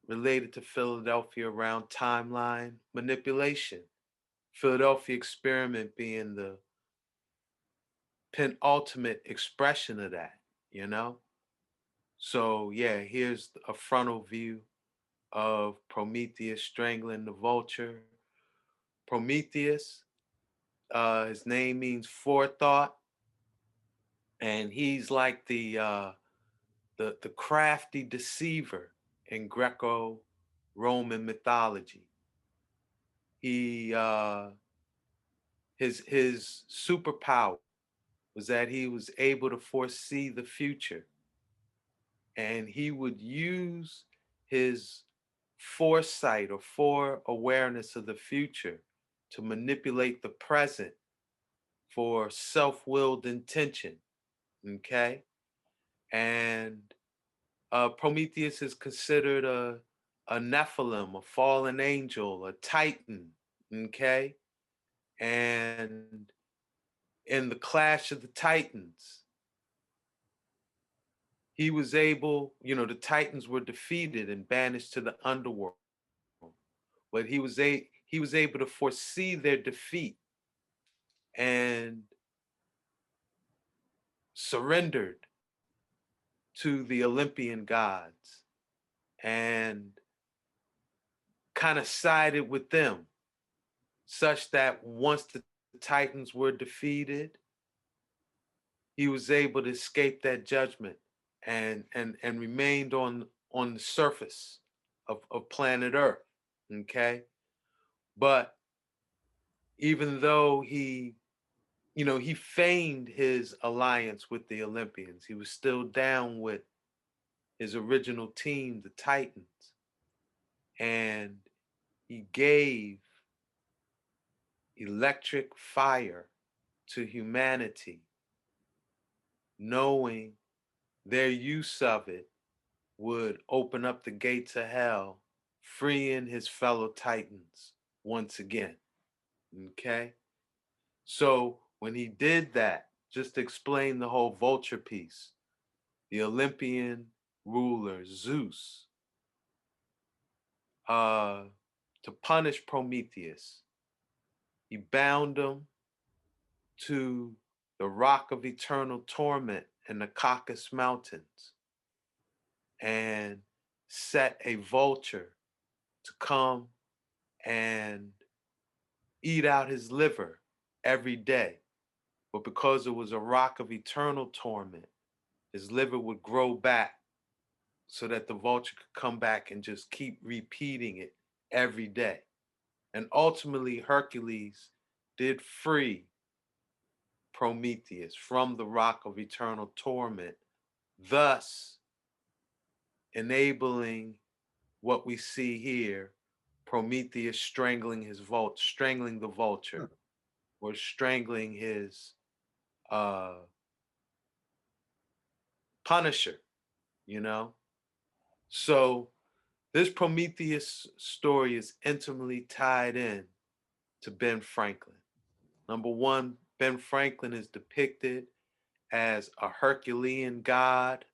related to Philadelphia around timeline manipulation. Philadelphia experiment being the penultimate expression of that, you know? So yeah, here's a frontal view of Prometheus strangling the vulture. Prometheus, his name means forethought, and he's like the crafty deceiver in Greco-Roman mythology. He his superpower was that he was able to foresee the future, and he would use his foresight or foreawareness of the future to manipulate the present for self-willed intention. Okay, and Prometheus is considered a Nephilim, a fallen angel, a Titan. Okay, and in the clash of the Titans, he was able, the Titans were defeated and banished to the underworld, but he was able to foresee their defeat and surrendered to the Olympian gods and kind of sided with them, such that once the Titans were defeated, he was able to escape that judgment and remained on the surface of planet Earth. Okay. But even though he feigned his alliance with the Olympians, he was still down with his original team, the Titans. And he gave electric fire to humanity, knowing their use of it would open up the gates of hell, freeing his fellow Titans once again. Okay? So when he did that, just to explain the whole vulture piece, the Olympian ruler Zeus, to punish Prometheus, he bound him to the rock of eternal torment in the Caucasus Mountains and set a vulture to come and eat out his liver every day. But because it was a rock of eternal torment, his liver would grow back so that the vulture could come back and just keep repeating it every day. And ultimately, Hercules did free Prometheus from the rock of eternal torment, thus enabling what we see here, Prometheus strangling strangling the vulture, or strangling his punisher, you know? So this Prometheus story is intimately tied in to Ben Franklin. Number one, Ben Franklin is depicted as a Herculean god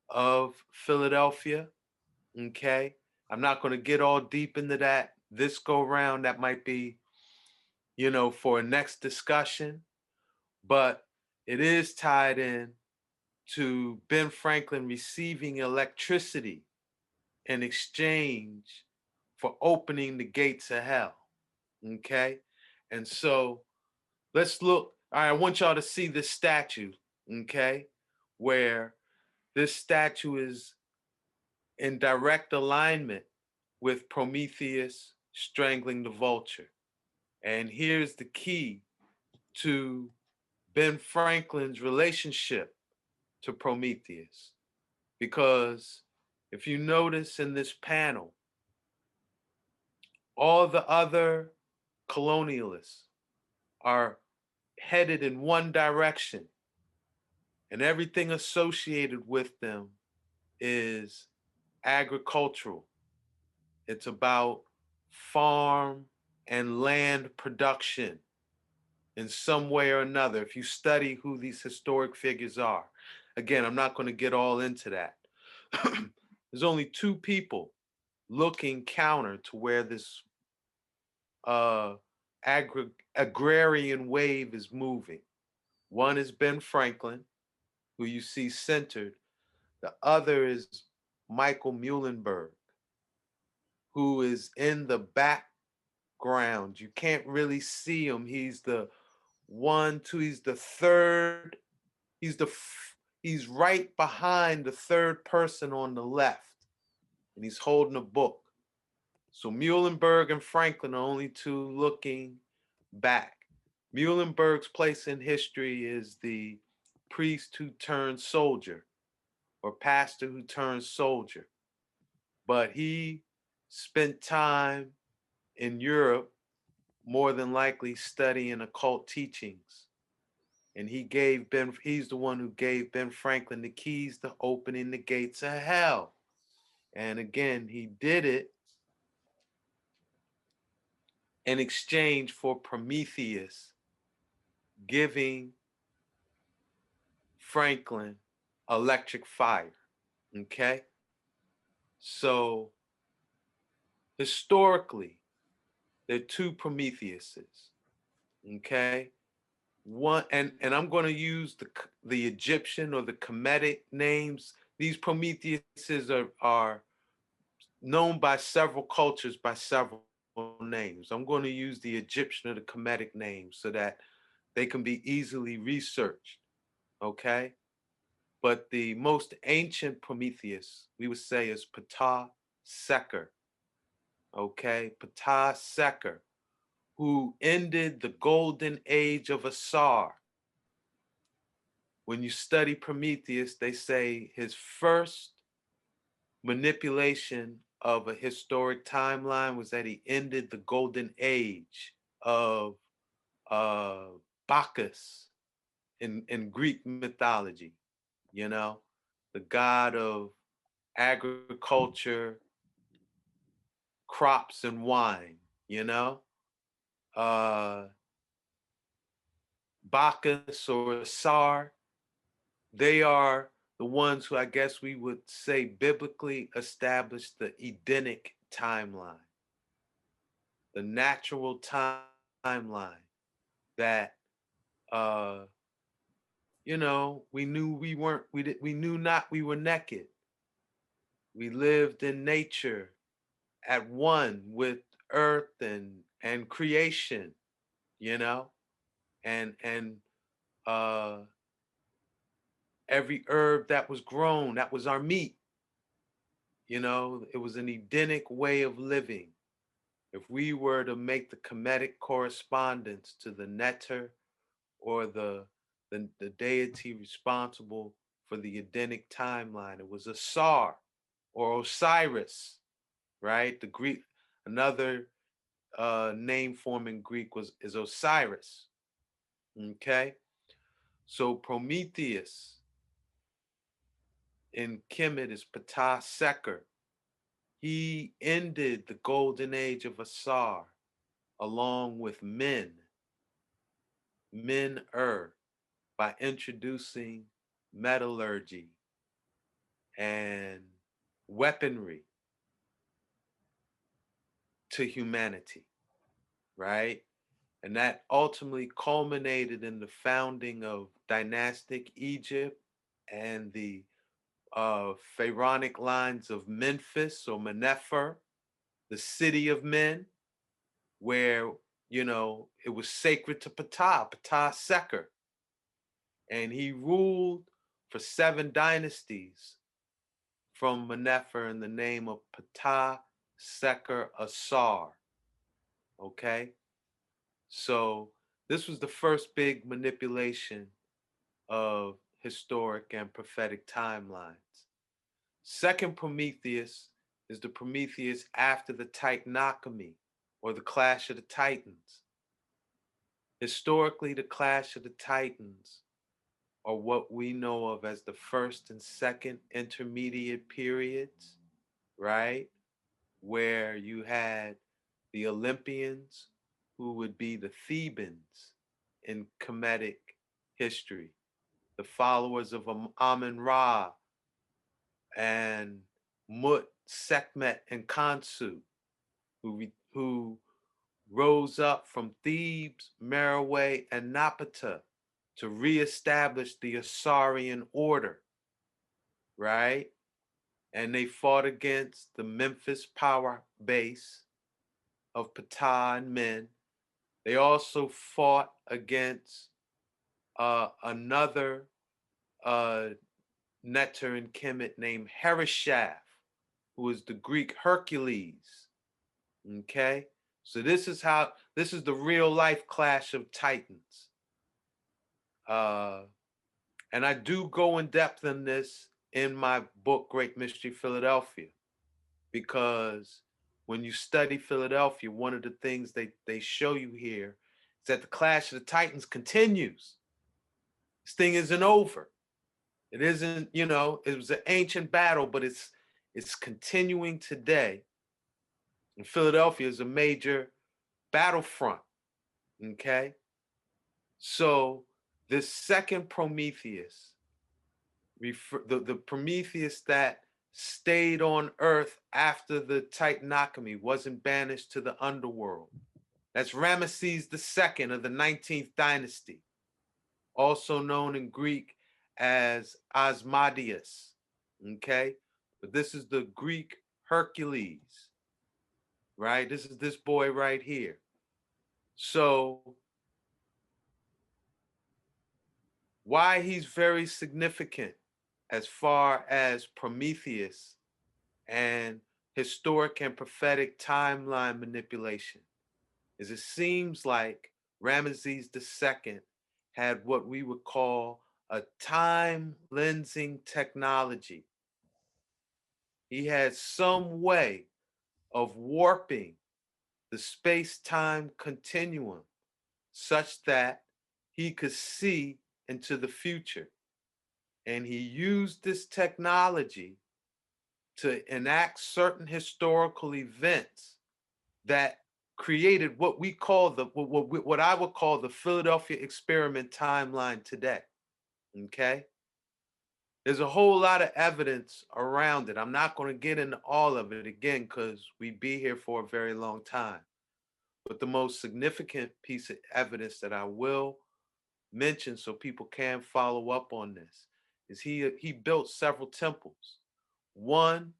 of Philadelphia. Okay. I'm not going to get all deep into that this go round. That might be, for a next discussion, but it is tied in to Ben Franklin receiving electricity in exchange for opening the gates of hell. Okay. And so let's look. All right, I want y'all to see this statue, okay, where this statue is in direct alignment with Prometheus strangling the vulture. And here's the key to Ben Franklin's relationship to Prometheus. Because if you notice in this panel, all the other colonialists are headed in one direction, and everything associated with them is agricultural. It's about farm and land production in some way or another. If you study who these historic figures are, again, I'm not going to get all into that. There's only two people looking counter to where this uh, agrarian wave is moving. One is Ben Franklin, who you see centered. The other is Michael Muhlenberg, who is in the background. You can't really see him. He's the one, two, he's the third. He's right behind the third person on the left, and he's holding a book. So Muhlenberg and Franklin are only two looking back. Muhlenberg's place in history is the priest who turned soldier or pastor who turned soldier. But he spent time in Europe, more than likely studying occult teachings. And he's the one who gave Ben Franklin the keys to opening the gates of hell. And again, he did it in exchange for Prometheus giving Franklin electric fire. Okay? So historically, there are two Prometheuses. Okay? One, and I'm going to use the Egyptian or the Kemetic names. These Prometheuses are known by several cultures by several names. I'm going to use the Egyptian or the Kemetic names so that they can be easily researched. Okay? But the most ancient Prometheus, we would say, is Ptah Seker. Okay? Ptah Seker, who ended the golden age of Asar. When you study Prometheus, they say his first manipulation of a historic timeline was that he ended the golden age of Bacchus in Greek mythology, you know, the god of agriculture, crops, and wine, you know. Uh, Bacchus or Sar, they are the ones who I guess we would say biblically established the Edenic timeline, the natural timeline that you know, we knew we weren't we knew not we were naked. We lived in nature at one with earth and creation, you know, and uh every herb that was grown, that was our meat. You know, it was an Edenic way of living. If we were to make the Kemetic correspondence to the Neter or the deity responsible for the Edenic timeline, it was Asar or Osiris, right? The Greek, another name form in Greek is Osiris. Okay, so Prometheus in Kemet is Ptah Seker. He ended the golden age of Asar along with Men-Er, by introducing metallurgy and weaponry to humanity, right? And that ultimately culminated in the founding of dynastic Egypt and the pharaonic lines of Memphis or Menefer, the city of men, where, you know, it was sacred to Ptah Seker. And he ruled for 7 dynasties from Menefer in the name of Ptah Seker Asar. Okay? So this was the first big manipulation of historic and prophetic timelines. Second Prometheus is the Prometheus after the Titanochemy, or the Clash of the Titans. Historically, the Clash of the Titans are what we know of as the first and second intermediate periods, right? Where you had the Olympians, who would be the Thebans in Kemetic history, the followers of Amun Ra and Mut Sekhmet and Khonsu, who rose up from Thebes, Meroe, and Napata to reestablish the Assyrian order, right? And they fought against the Memphis power base of Ptah and Men. They also fought against another Neter and Kemet named Hereshaph, who is the Greek Hercules. Okay, so this is the real life clash of titans. And I do go in depth in this in my book, Great Mystery Philadelphia, because when you study Philadelphia, one of the things they show you here is that the clash of the titans continues. This thing isn't over. It isn't, it was an ancient battle, but it's continuing today. And Philadelphia is a major battlefront. Okay. So this second Prometheus, the Prometheus that stayed on Earth after the Titanoctomy, wasn't banished to the underworld. That's Ramesses II of the 19th dynasty, also known in Greek as Asmodeus. Okay, but this is the Greek Hercules, right? This is this boy right here. So why he's very significant as far as Prometheus and historic and prophetic timeline manipulation is it seems like Ramesses II had what we would call a time lensing technology. He had some way of warping the space-time continuum such that he could see into the future. And he used this technology to enact certain historical events that created what we call what I would call the Philadelphia experiment timeline today. Okay? There's a whole lot of evidence around it. I'm not going to get into all of it again because we'd be here for a very long time. But the most significant piece of evidence that I will mention so people can follow up on this is he built several temples. One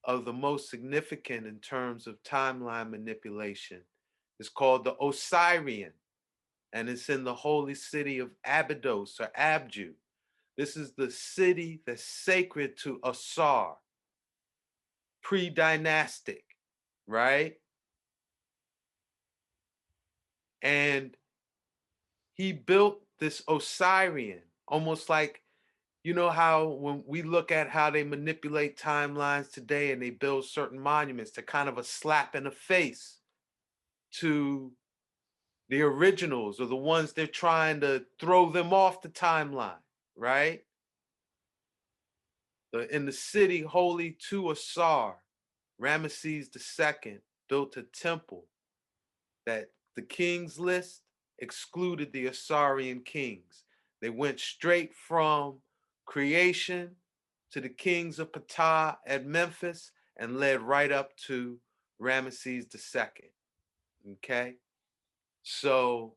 of the most significant in terms of timeline manipulation is called the Osirian, and it's in the holy city of Abydos or Abju. This is the city that's sacred to Asar, pre-dynastic, right? And he built this Osirian, almost like, how when we look at how they manipulate timelines today and they build certain monuments, to kind of a slap in the face to the originals or the ones they're trying to throw them off the timeline, right? In the city holy to Asar, Ramesses II built a temple that the kings list excluded the Assyrian kings. They went straight from creation to the kings of Ptah at Memphis and led right up to Ramesses II. Okay? So,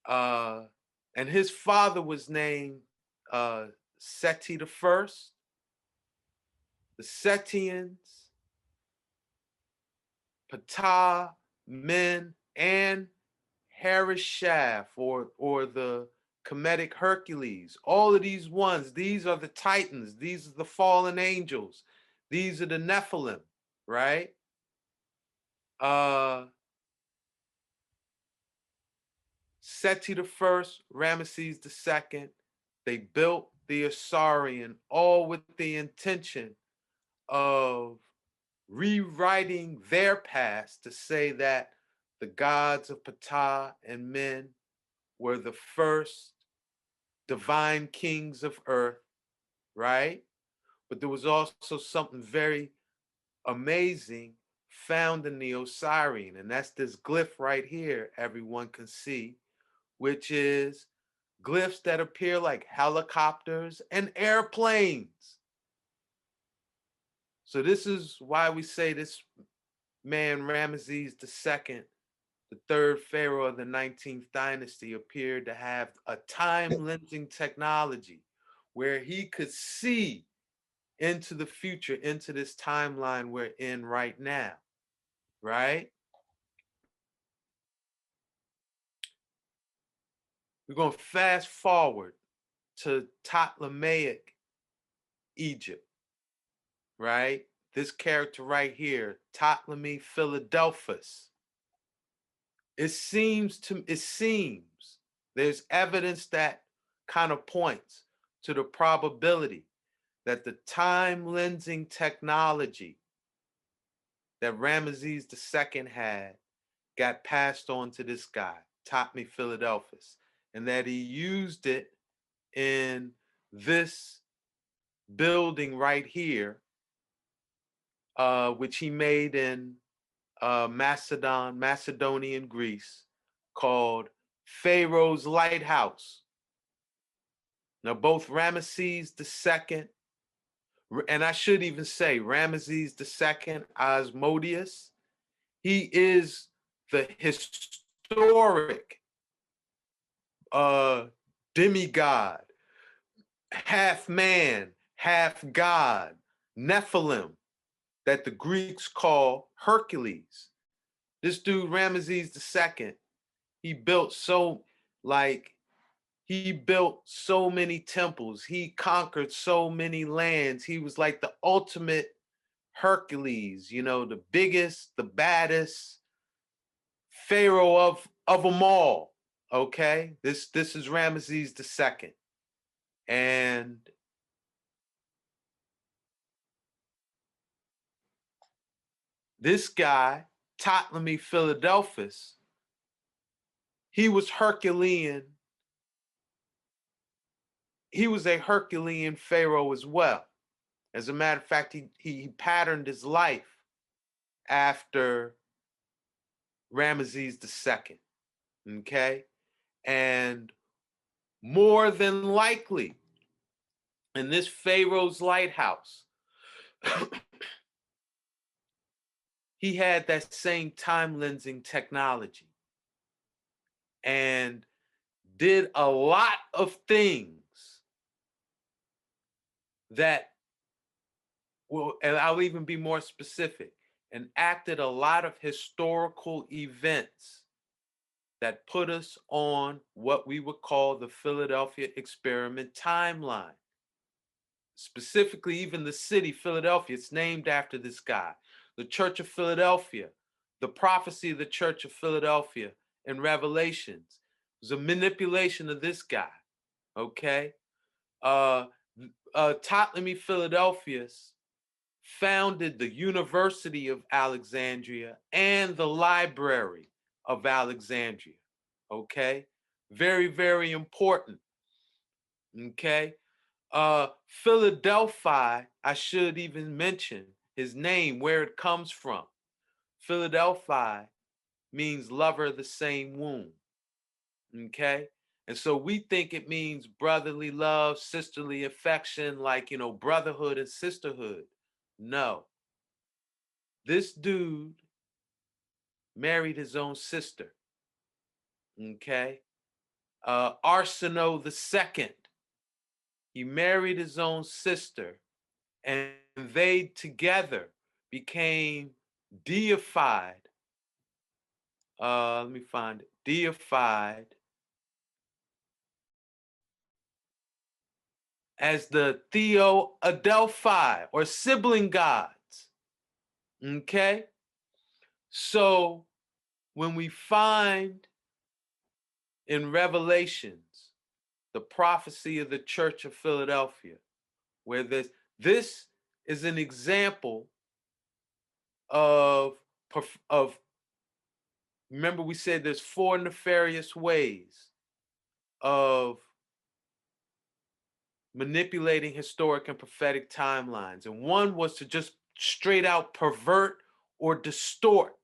and his father was named Seti the First. The Setians, Ptah, Men, and Hereshaph, or the Kemetic Hercules. All of these ones, these are the Titans. These are the fallen angels. These are the Nephilim, right? Seti the First, Ramesses II, they built the Assyrian, all with the intention of rewriting their past to say that the gods of Ptah and Men were the first divine kings of earth, right? But there was also something very amazing found in the Osirian, and that's this glyph right here everyone can see, which is glyphs that appear like helicopters and airplanes. So this is why we say this man, Ramesses II, the third pharaoh of the 19th dynasty, appeared to have a time-lensing technology where he could see into the future, into this timeline we're in right now, right? We're going to fast forward to Ptolemaic Egypt, right? This character right here, Ptolemy Philadelphus. It seems there's evidence that kind of points to the probability that the time lensing technology that Ramesses II had got passed on to this guy, Ptolemy Philadelphus, and that he used it in this building right here, which he made in Macedonian Greece, called Pharaoh's Lighthouse. Now, both Ramesses II, and I should even say Ramesses II Osmodeus, he is the historic demigod, half man, half god, Nephilim, that the Greeks call Hercules. This dude, Ramesses II, he built so many temples. He conquered so many lands. He was like the ultimate Hercules, you know, the biggest, the baddest pharaoh of them all. Okay, this is Ramesses II, and this guy, Ptolemy Philadelphus, he was Herculean. He was a Herculean pharaoh as well. As a matter of fact, he patterned his life after Ramesses II. Okay, and more than likely, in this Pharaoh's lighthouse, he had that same time lensing technology and did a lot of things that will, and I'll even be more specific, and acted a lot of historical events that put us on what we would call the Philadelphia experiment timeline. Specifically, even the city, Philadelphia, it's named after this guy. The Church of Philadelphia, the prophecy of the Church of Philadelphia in Revelations was a manipulation of this guy, okay? Ptolemy Philadelphus founded the University of Alexandria and the Library of Alexandria, okay? Very, very important, okay? Philadelphia, I should even mention his name, where it comes from. Philadelphia means lover of the same womb, okay? And so we think it means brotherly love, sisterly affection, like, you know, brotherhood and sisterhood. No. This dude married his own sister, okay? Arsinoe II, he married his own sister, and they together became deified. Let me find it. Deified as the Theo-Adelphi, or sibling gods. Okay? So when we find in Revelations the prophecy of the Church of Philadelphia, where this is an example of remember we said there's 4 nefarious ways of manipulating historic and prophetic timelines. And one was to just straight out pervert or distort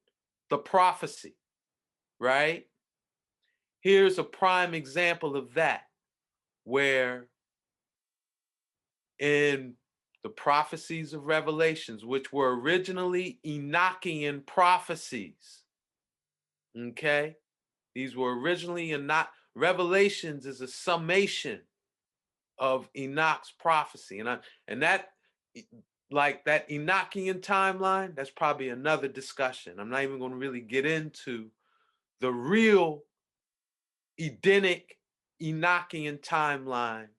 the prophecy, right? Here's a prime example of that, where in the prophecies of Revelations, which were originally Enochian prophecies. Okay? These were originally Enoch. Revelations is a summation of Enoch's prophecy. And that, like that Enochian timeline, that's probably another discussion. I'm not even going to really get into the real Edenic Enochian timeline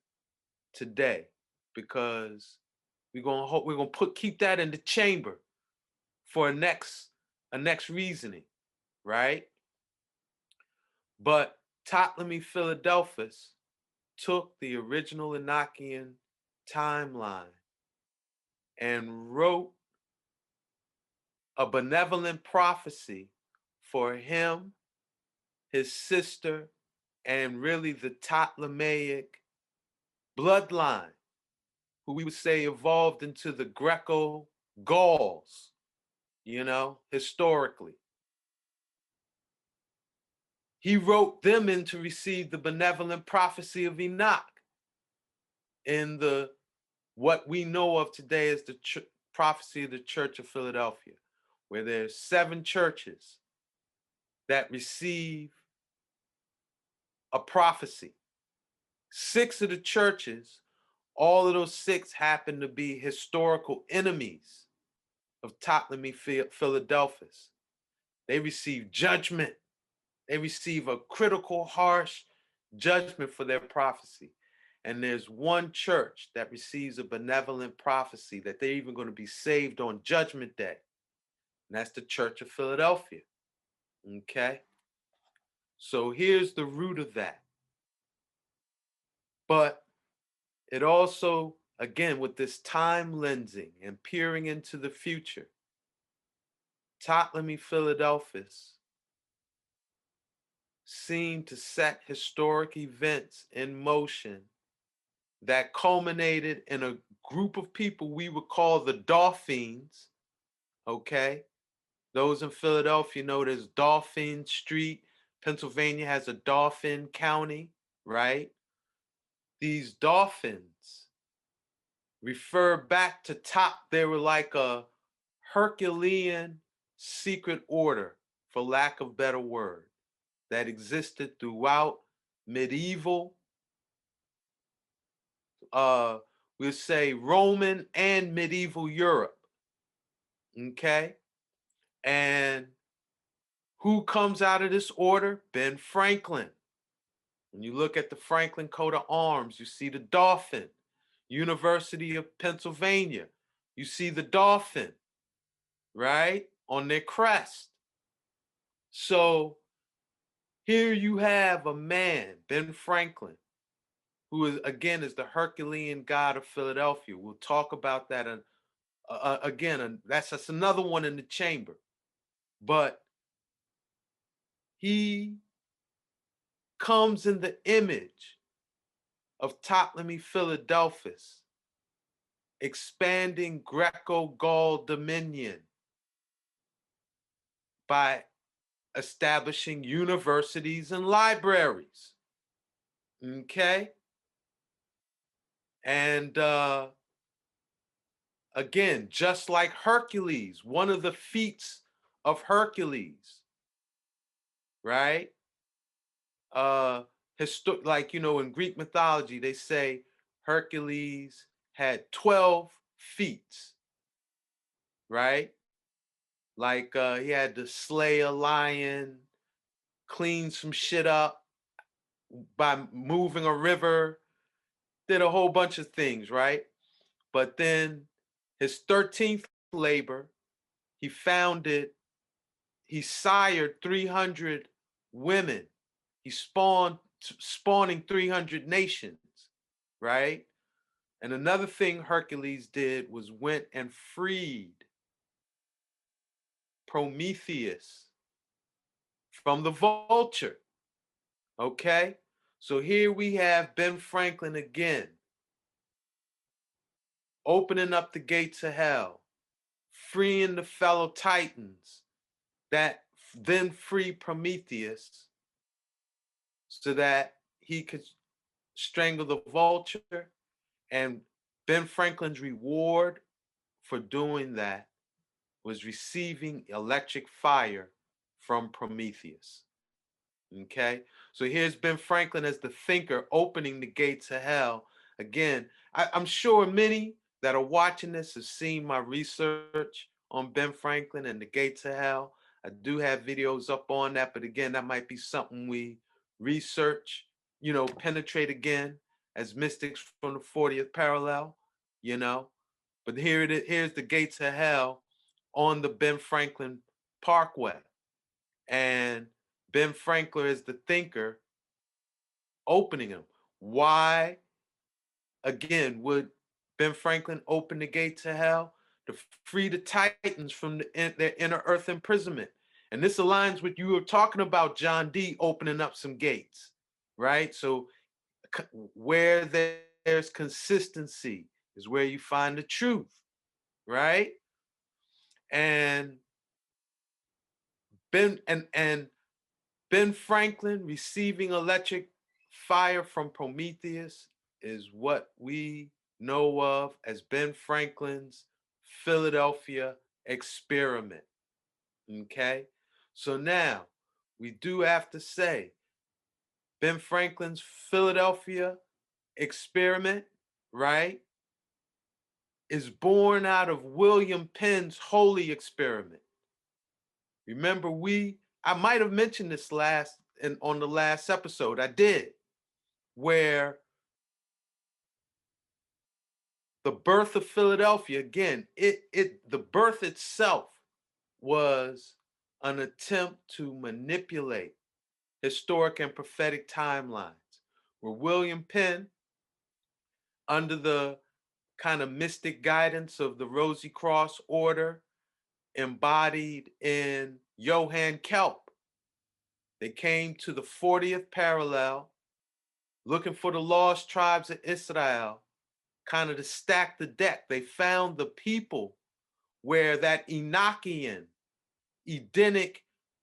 today, because we're gonna keep that in the chamber for a next reasoning, right? But Ptolemy Philadelphus took the original Enochian timeline and wrote a benevolent prophecy for him, his sister, and really the Ptolemaic bloodline, who we would say evolved into the Greco-Gauls, historically. He wrote them in to receive the benevolent prophecy of Enoch in what we know of today as the prophecy of the Church of Philadelphia, where there's 7 churches that receive a prophecy. 6 of the churches, all of those 6 happen to be historical enemies of Ptolemy Philadelphus. They receive judgment. They receive a critical, harsh judgment for their prophecy. And there's one church that receives a benevolent prophecy that they're even going to be saved on Judgment Day. And that's the Church of Philadelphia. Okay? So here's the root of that. But it also, again, with this time lensing and peering into the future, Ptolemy Philadelphus seemed to set historic events in motion that culminated in a group of people we would call the Dauphins, okay? Those in Philadelphia know there's Dauphin Street. Pennsylvania has a Dauphin County, right? These Dauphins refer back to they were like a Herculean secret order, for lack of a better word, that existed throughout medieval, we'll say Roman and medieval Europe, okay? And who comes out of this order? Ben Franklin. When you look at the Franklin coat of arms, you see the Dolphin. University of Pennsylvania, you see the Dolphin, right? On their crest. So here you have a man, Ben Franklin, who is, again, is the Herculean god of Philadelphia. We'll talk about that again. That's another one in the chamber. But he comes in the image of Ptolemy Philadelphus, expanding Greco-Gaul dominion by establishing universities and libraries. Okay? And again, just like Hercules, one of the feats of Hercules, right? Like, in Greek mythology, they say Hercules had 12 feats, right? Like he had to slay a lion, clean some shit up by moving a river, did a whole bunch of things, right? But then his 13th labor, he sired 300 women. He spawning 300 nations, right? And another thing Hercules did was went and freed Prometheus from the vulture, okay? So here we have Ben Franklin again, opening up the gates of hell, freeing the fellow Titans that then free Prometheus so that he could strangle the vulture and Ben Franklin's reward for doing that was receiving electric fire from Prometheus. Okay, so here's Ben Franklin as the thinker opening the gates of hell. Again, I'm sure many that are watching this have seen my research on Ben Franklin and the gates of hell. I do have videos up on that, but again, that might be something we research, penetrate again as mystics from the 40th parallel, you know. But here it is, here's the gates of hell on the Ben Franklin Parkway. And Ben Franklin is the thinker opening them. Why, again, would Ben Franklin open the gate to hell? To free the Titans from their inner earth imprisonment. And this aligns with you were talking about John D opening up some gates, right? So where there's consistency is where you find the truth, right? And Ben Franklin receiving electric fire from Prometheus is what we know of as Ben Franklin's Philadelphia experiment. Okay? So now we do have to say Ben Franklin's Philadelphia experiment, right, is born out of William Penn's holy experiment. Remember, I might have mentioned this on the last episode. I did, where the birth of Philadelphia, again, the birth itself was an attempt to manipulate historic and prophetic timelines, where William Penn, under the kind of mystic guidance of the Rosy Cross order, embodied in Johann Kelp, they came to the 40th parallel, looking for the lost tribes of Israel, kind of to stack the deck. They found the people where that Enochian, Edenic,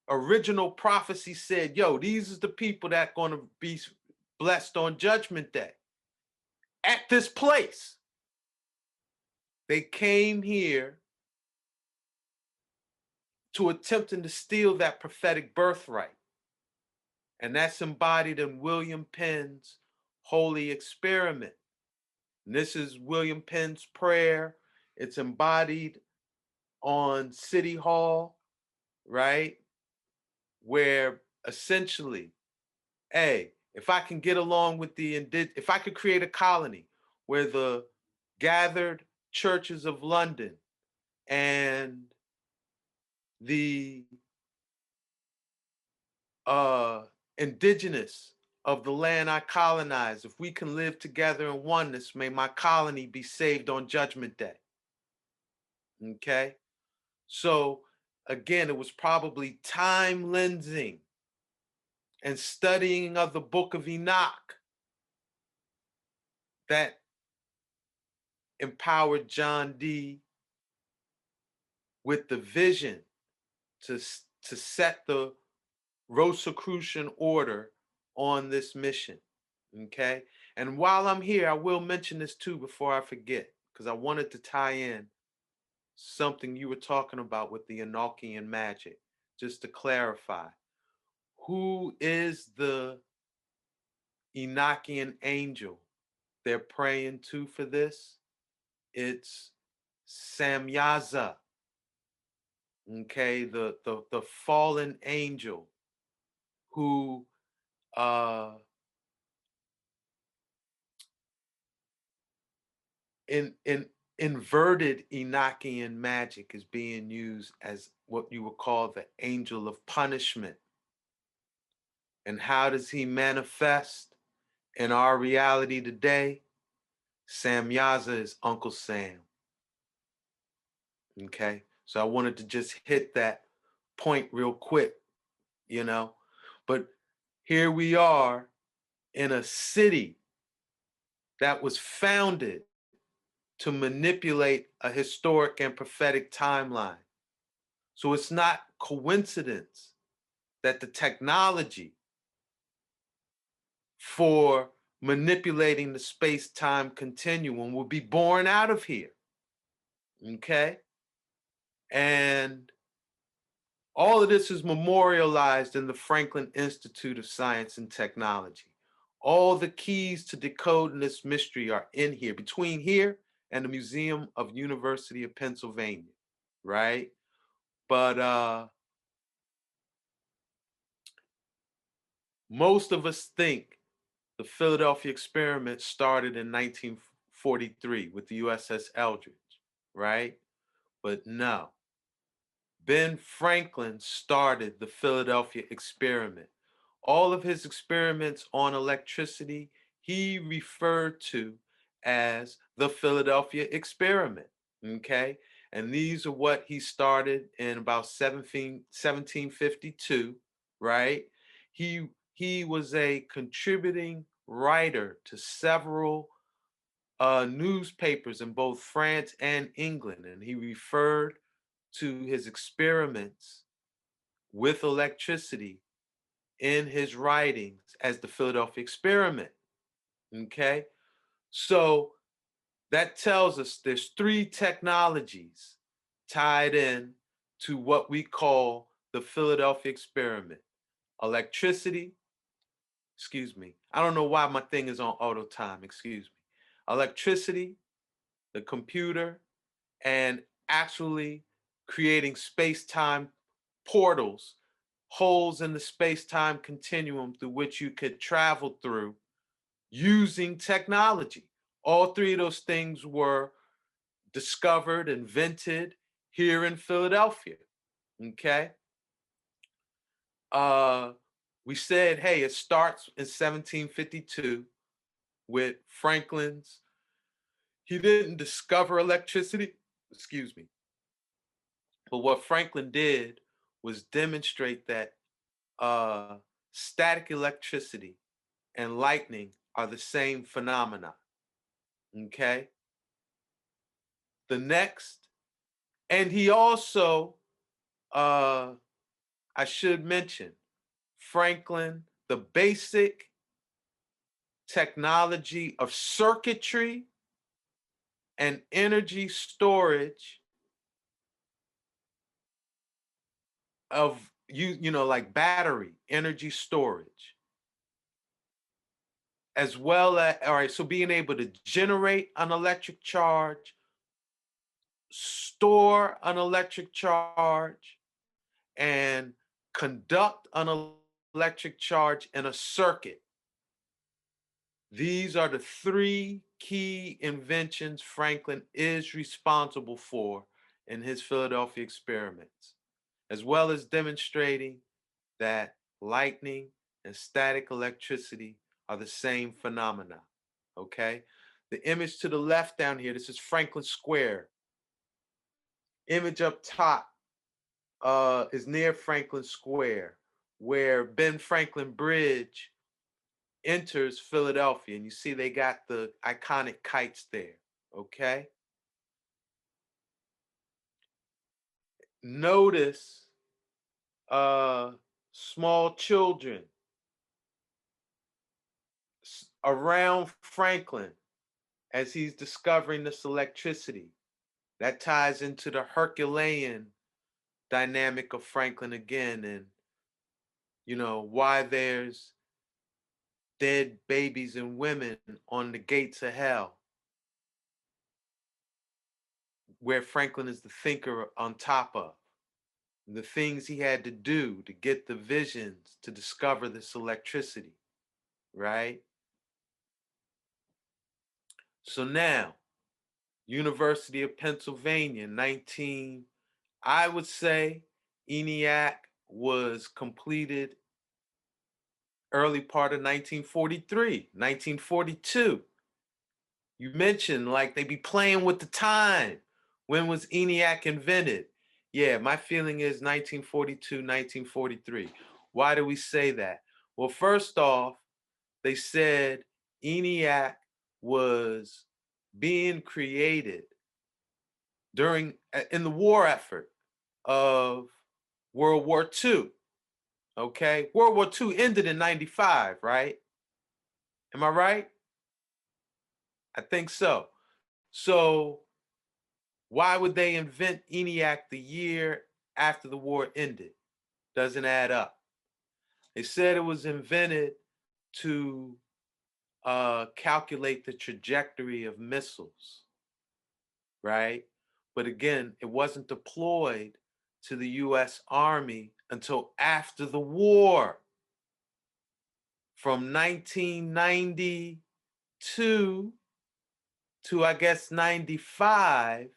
original prophecy said, yo, these is the people that going to be blessed on Judgment Day. At this place, they came here to attempting to steal that prophetic birthright. And that's embodied in William Penn's holy experiment. And this is William Penn's prayer. It's embodied on City Hall, right? Where essentially, hey, if I can get along with if I could create a colony where the gathered churches of London and the indigenous of the land I colonize, if we can live together in oneness, may my colony be saved on Judgment Day. Okay? So again, it was probably time lensing and studying of the book of Enoch that empowered John D with the vision to set the Rosicrucian order on this mission. Okay? And while I'm here, I will mention this too before I forget, because I wanted to tie in something you were talking about with the Enochian magic, just to clarify. Who is the Enochian angel they're praying to for this? It's Samyaza, okay, the fallen angel who in inverted Enochian magic is being used as what you would call the angel of punishment. And how does he manifest in our reality today? Samyaza is Uncle Sam. Okay, so I wanted to just hit that point real quick, but here we are in a city that was founded to manipulate a historic and prophetic timeline. So it's not coincidence that the technology for manipulating the space-time continuum will be born out of here, okay? And all of this is memorialized in the Franklin Institute of Science and Technology. All the keys to decoding this mystery are in here, between here and the Museum of University of Pennsylvania, right? But most of us think the Philadelphia experiment started in 1943 with the USS Eldridge, right? But no, Ben Franklin started the Philadelphia experiment. All of his experiments on electricity, he referred to as the Philadelphia experiment, okay? And these are what he started in about 1752, right? He was a contributing writer to several newspapers in both France and England, and he referred to his experiments with electricity in his writings as the Philadelphia experiment. Okay, so that tells us there's three technologies tied in to what we call the Philadelphia experiment: electricity, excuse me, I don't know why my thing is on auto time, excuse me, electricity, the computer, and actually creating space-time portals, holes in the space-time continuum through which you could travel through using technology. All three of those things were discovered, invented here in Philadelphia. Okay. We said, hey, it starts in 1752 with Franklin's. He didn't discover electricity, excuse me. But what Franklin did was demonstrate that static electricity and lightning are the same phenomena. Okay. The next, and he also, I should mention, Franklin, the basic technology of circuitry and energy storage of you know, like battery energy storage, as well as, all right, so being able to generate an electric charge, store an electric charge, and conduct an electric charge in a circuit. These are the three key inventions Franklin is responsible for in his Philadelphia experiments, as well as demonstrating that lightning and static electricity are the same phenomena, okay? The image to the left down here, this is Franklin Square. Image up top is near Franklin Square, where Ben Franklin Bridge enters Philadelphia. And you see they got the iconic kites there, okay? Notice small children around Franklin as he's discovering this electricity. That ties into the Herculean dynamic of Franklin again, and you know why there's dead babies and women on the gates of hell, where Franklin is the thinker on top of the things he had to do to get the visions to discover this electricity, right? So now, University of Pennsylvania, I would say Eniac was completed early part of 1943, 1942. You mentioned like they be playing with the time. When was ENIAC invented? Yeah, my feeling is 1942, 1943. Why do we say that? Well, first off, they said ENIAC was being created in the war effort of World War II. Okay, World War II ended in 95, right? Am I right? I think so. So why would they invent Eniac the year after the war ended? Doesn't add up. They said it was invented to calculate the trajectory of missiles, right? But again, it wasn't deployed to the US Army until after the war. From 1992 to, I guess, 95,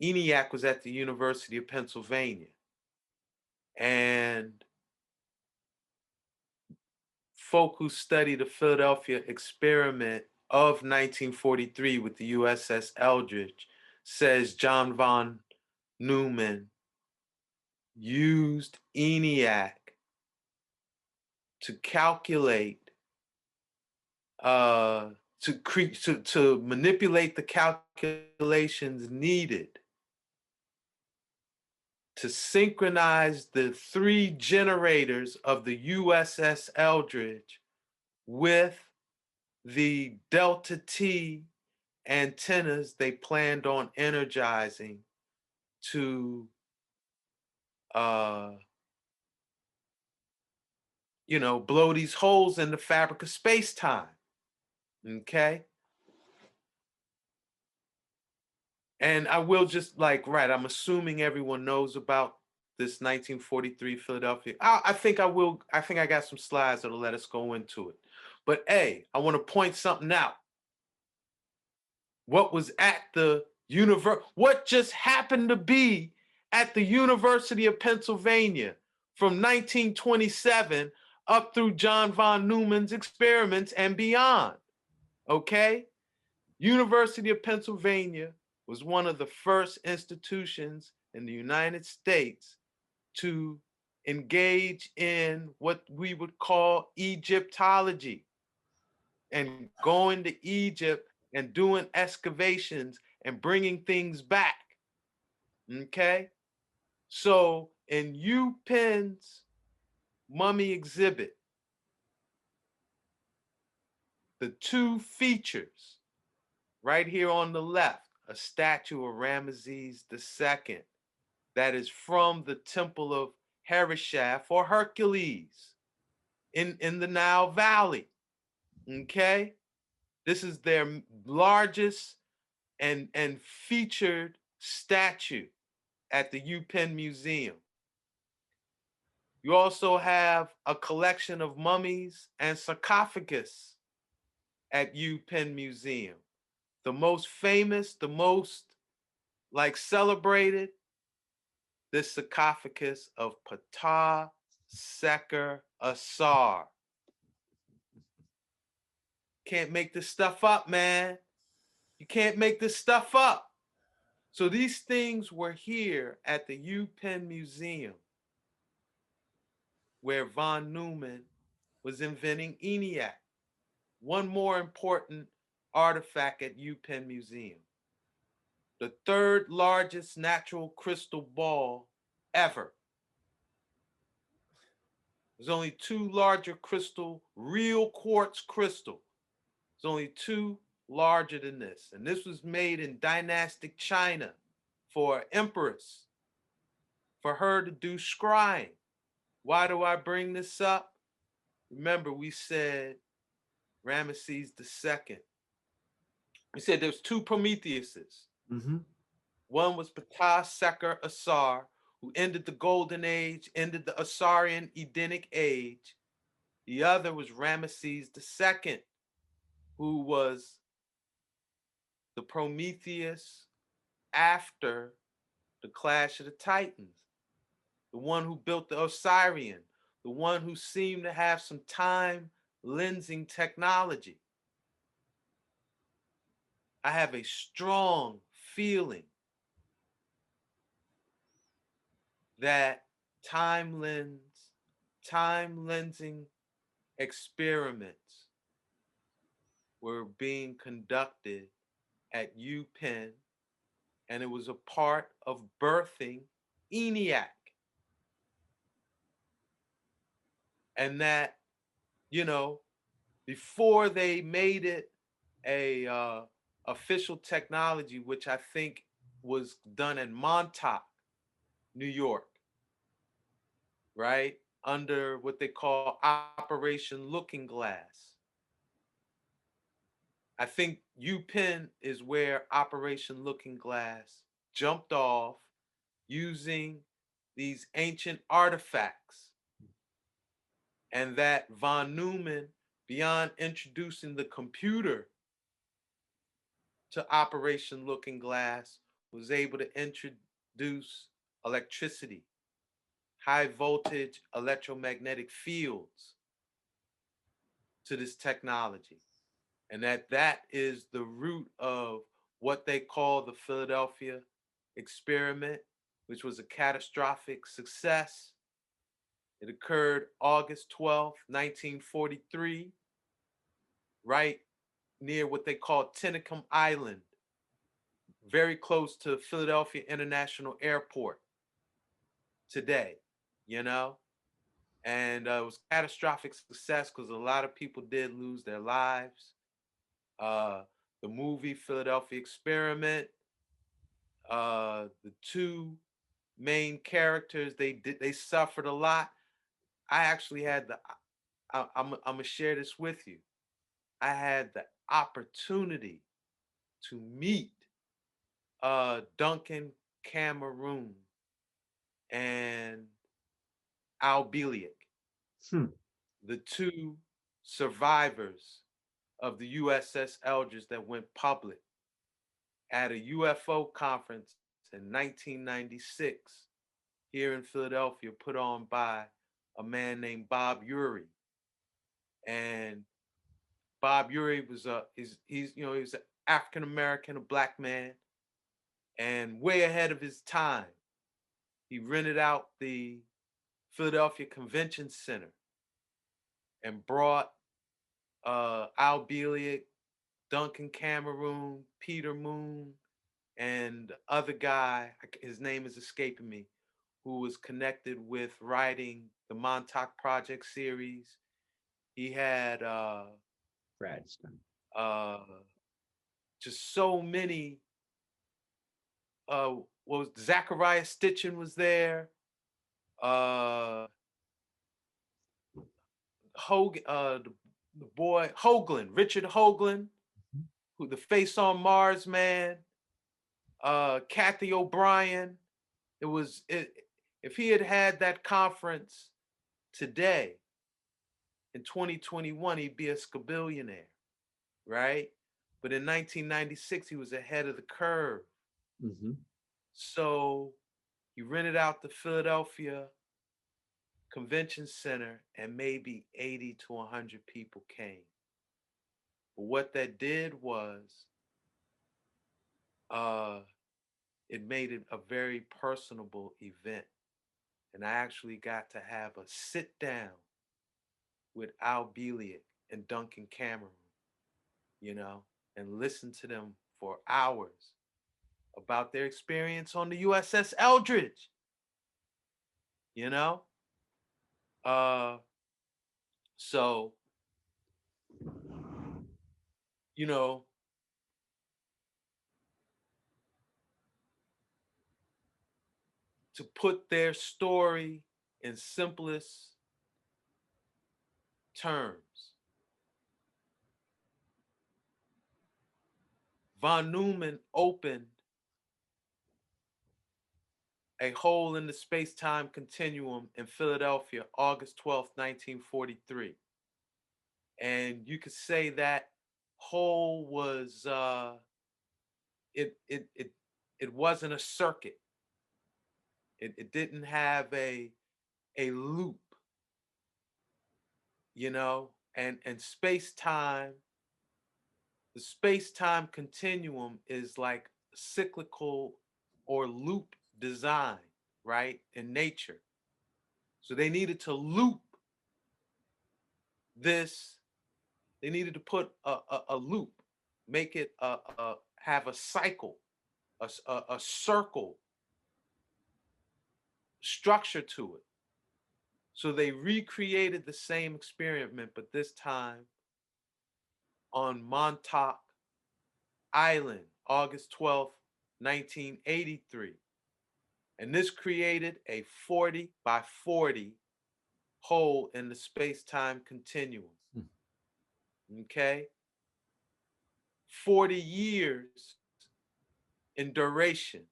ENIAC was at the University of Pennsylvania. And folk who study the Philadelphia experiment of 1943 with the USS Eldridge says John von Neumann used ENIAC to calculate, to manipulate the calculations needed to synchronize the 3 generators of the USS Eldridge with the Delta T antennas they planned on energizing to, blow these holes in the fabric of space-time, okay? And I will just I'm assuming everyone knows about this 1943 Philadelphia. I think I got some slides that'll let us go into it. But I want to point something out. What was at the what just happened to be at the University of Pennsylvania from 1927 up through John von Neumann's experiments and beyond, okay? University of Pennsylvania was one of the first institutions in the United States to engage in what we would call Egyptology and going to Egypt and doing excavations and bringing things back, okay? So in UPenn's mummy exhibit, the 2 features right here on the left, a statue of Ramesses II that is from the temple of Hereshaph or Hercules in the Nile Valley, okay? This is their largest and featured statue at the UPenn Museum. You also have a collection of mummies and sarcophagus at UPenn Museum. The most famous, the most celebrated, this sarcophagus of Ptah Seker Asar. Can't make this stuff up, man. You can't make this stuff up. So these things were here at the UPenn Museum where von Neumann was inventing ENIAC. One more important artifact at UPenn Museum. The 3rd largest natural crystal ball ever. There's only 2 larger real quartz crystal. There's only 2 larger than this. And this was made in dynastic China for an empress, for her to do scrying. Why do I bring this up? Remember, we said Ramesses II. We said there's 2 Prometheuses. Mm-hmm. One was Ptah Seker Asar, who ended the Golden Age, ended the Asarian Edenic Age. The other was Ramesses II, who was the Prometheus after the Clash of the Titans, the one who built the Osirian, the one who seemed to have some time lensing technology. I have a strong feeling that time lensing experiments were being conducted at UPenn, and it was a part of birthing ENIAC. And that, before they made it a official technology, which I think was done in Montauk, New York, right? Under what they call Operation Looking Glass. I think UPenn is where Operation Looking Glass jumped off using these ancient artifacts. And that von Neumann, beyond introducing the computer to Operation Looking Glass, was able to introduce electricity, high voltage electromagnetic fields to this technology. And that is the root of what they call the Philadelphia experiment, which was a catastrophic success. It occurred August 12th, 1943, right near what they call Tennecum Island, very close to Philadelphia International Airport today, you know? And it was catastrophic success because a lot of people did lose their lives. Uh, the movie Philadelphia Experiment, the two main characters, they suffered a lot. I actually had I'm gonna share this with you. I had the opportunity to meet Duncan Cameroon and Albelic, Hmm. the two survivors of the USS Eldridge that went public at a UFO conference in 1996 here in Philadelphia, put on by a man named Bob Urey. And Bob Urey was he's an African American, a black man, and way ahead of his time. He rented out the Philadelphia Convention Center and brought Al Bielek, Duncan Cameroon, Peter Moon, and the other guy, his name is escaping me, who was connected with writing the Montauk Project series. He had uh, just so many. What was Zachariah Stitchin was there? Hogan, the boy Hoagland, Richard Hoagland, who the Face on Mars man, Kathy O'Brien. If he had had that conference today in 2021, he'd be a scabillionaire, right? But in 1996, he was ahead of the curve. Mm-hmm. So he rented out the Philadelphia Convention Center and maybe 80 to 100 people came. But what that did was it made it a very personable event. And I actually got to have a sit down with Al Bielek and Duncan Cameron, and listen to them for hours about their experience on the USS Eldridge, you know? So, you know, to put their story in simplest terms, von Neumann opened a hole in the space-time continuum in Philadelphia, August 12th, 1943. And you could say that hole was it wasn't a circuit. It didn't have a loop, and space-time, the space-time continuum is like cyclical or loop design, right? In nature. So they needed to loop this, they needed to put a loop, make it have a cycle, a circle structure to it. So they recreated the same experiment, but this time on Montauk Island, August 12th, 1983. And this created a 40 by 40 hole in the space-time continuum. Okay? 40 years in duration.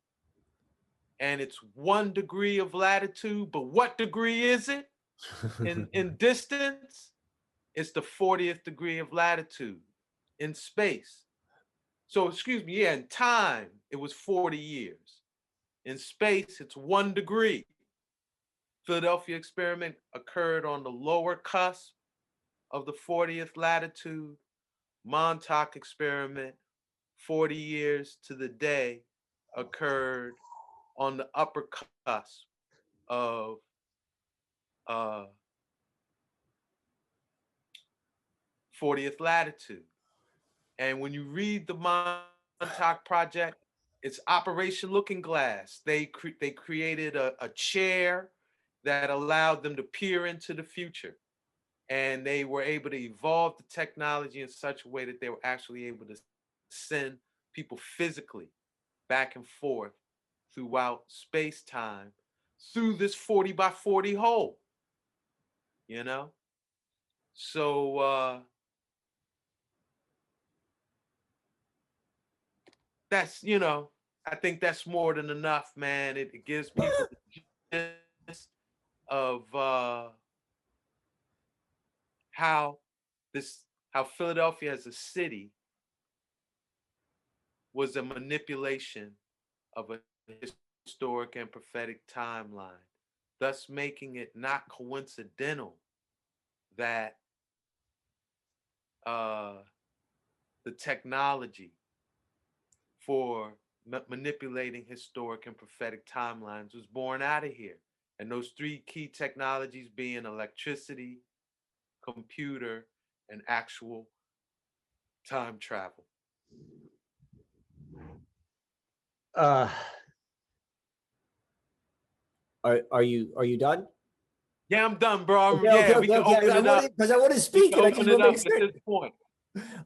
And it's 1 degree of latitude, but what degree is it in distance? It's the 40th degree of latitude in space. So, excuse me, yeah, in time, it was 40 years. In space, it's 1 degree. Philadelphia experiment occurred on the lower cusp of the 40th latitude. Montauk experiment, 40 years to the day, occurred on the upper cusp of 40th latitude. And when you read the Montauk Project, it's Operation Looking Glass. They created a chair that allowed them to peer into the future. And they were able to evolve the technology in such a way that they were actually able to send people physically back and forth throughout space-time through this 40 by 40 hole, you know? So that's, you know, I think that's more than enough, man. It gives people the gist of how Philadelphia as a city was a manipulation of a historic and prophetic timeline, thus making it not coincidental that the technology for manipulating historic and prophetic timelines was born out of here. And those 3 key technologies being electricity, computer, and actual time travel. Are you done? Yeah, I'm done, bro. Okay, We can open it up. Because I want to speak. We can open it up at this point.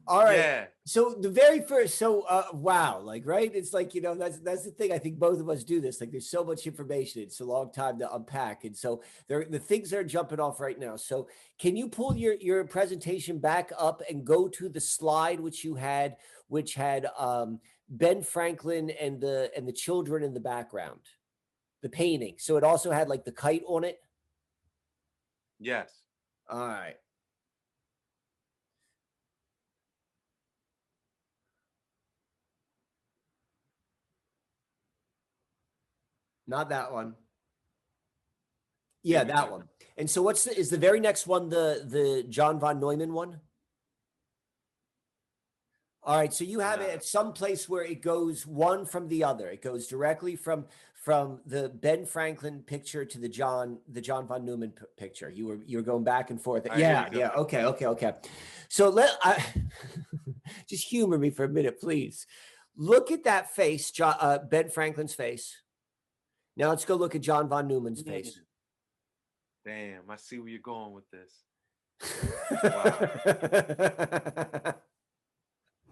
All right. Yeah. So the very first, wow, like, right? It's like, you know, that's the thing. I think both of us do this. Like, there's so much information. It's a long time to unpack. And so the things that are jumping off right now. So can you pull your presentation back up and go to the slide which had Ben Franklin and the children in the background, the painting. So it also had like the kite on it. Yes. All right. Not that one. Yeah, that one. And so is the very next one the John von Neumann one? All right, so you have it at some place where it goes one from the other. It goes directly from the Ben Franklin picture to the John von Neumann picture. You were going back and forth. Yeah. Okay. So just humor me for a minute, please. Look at that face, Ben Franklin's face. Now let's go look at John von Neumann's face. Damn, I see where you're going with this. Wow.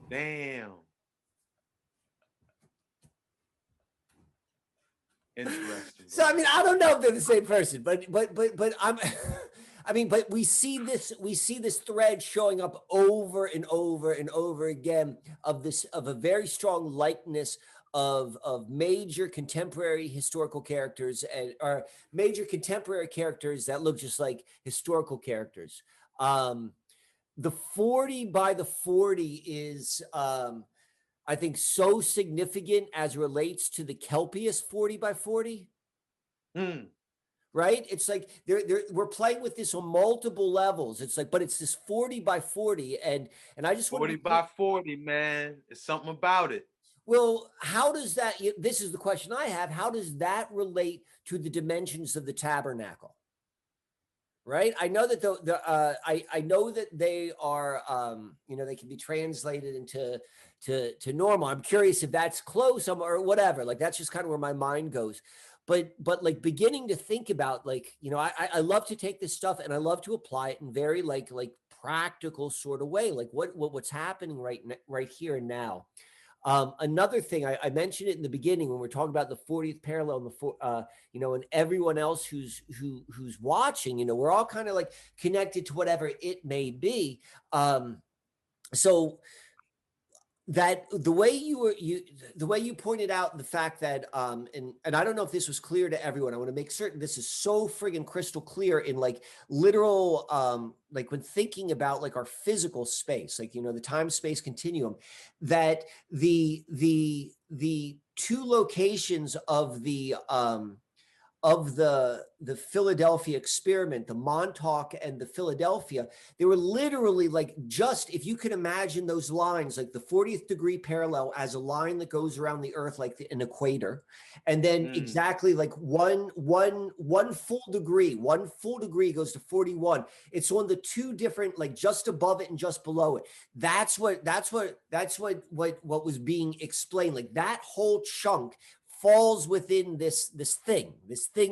Damn. Interesting. So I mean, I don't know if they're the same person, but but we see this thread showing up over and over and over again of a very strong likeness of major contemporary historical characters or major contemporary characters that look just like historical characters. The 40 by the 40 is I think so significant as relates to the Kelpius 40 by 40. Right? It's like we're playing with this on multiple levels. It's like, but it's this 40 by 40, and I just want 40 by 40, man. It's something about it. Well, how does that? This is the question I have. How does that relate to the dimensions of the tabernacle? Right. I know that I know that they are, they can be translated into to normal. I'm curious if that's close or whatever. Like, that's just kind of where my mind goes. but like beginning to think about, like, you know, I love to take this stuff and I love to apply it in very like practical sort of way, like what's happening right here and now. Another thing, I mentioned it in the beginning when we're talking about the 40th parallel and you know, and everyone else who's watching, you know, we're all kind of like connected to whatever it may be. So that the way you pointed out the fact that and I don't know if this was clear to everyone. I want to make certain this is so friggin' crystal clear in like literal like when thinking about like our physical space, like, you know, the time space continuum, that the two locations of the Philadelphia experiment, the Montauk and the Philadelphia, they were literally like, just if you can imagine those lines, like the 40th degree parallel as a line that goes around the earth like an equator, and then exactly like one full degree goes to 41. It's on the two different, like just above it and just below it. That's what was being explained. Like that whole chunk falls within this thing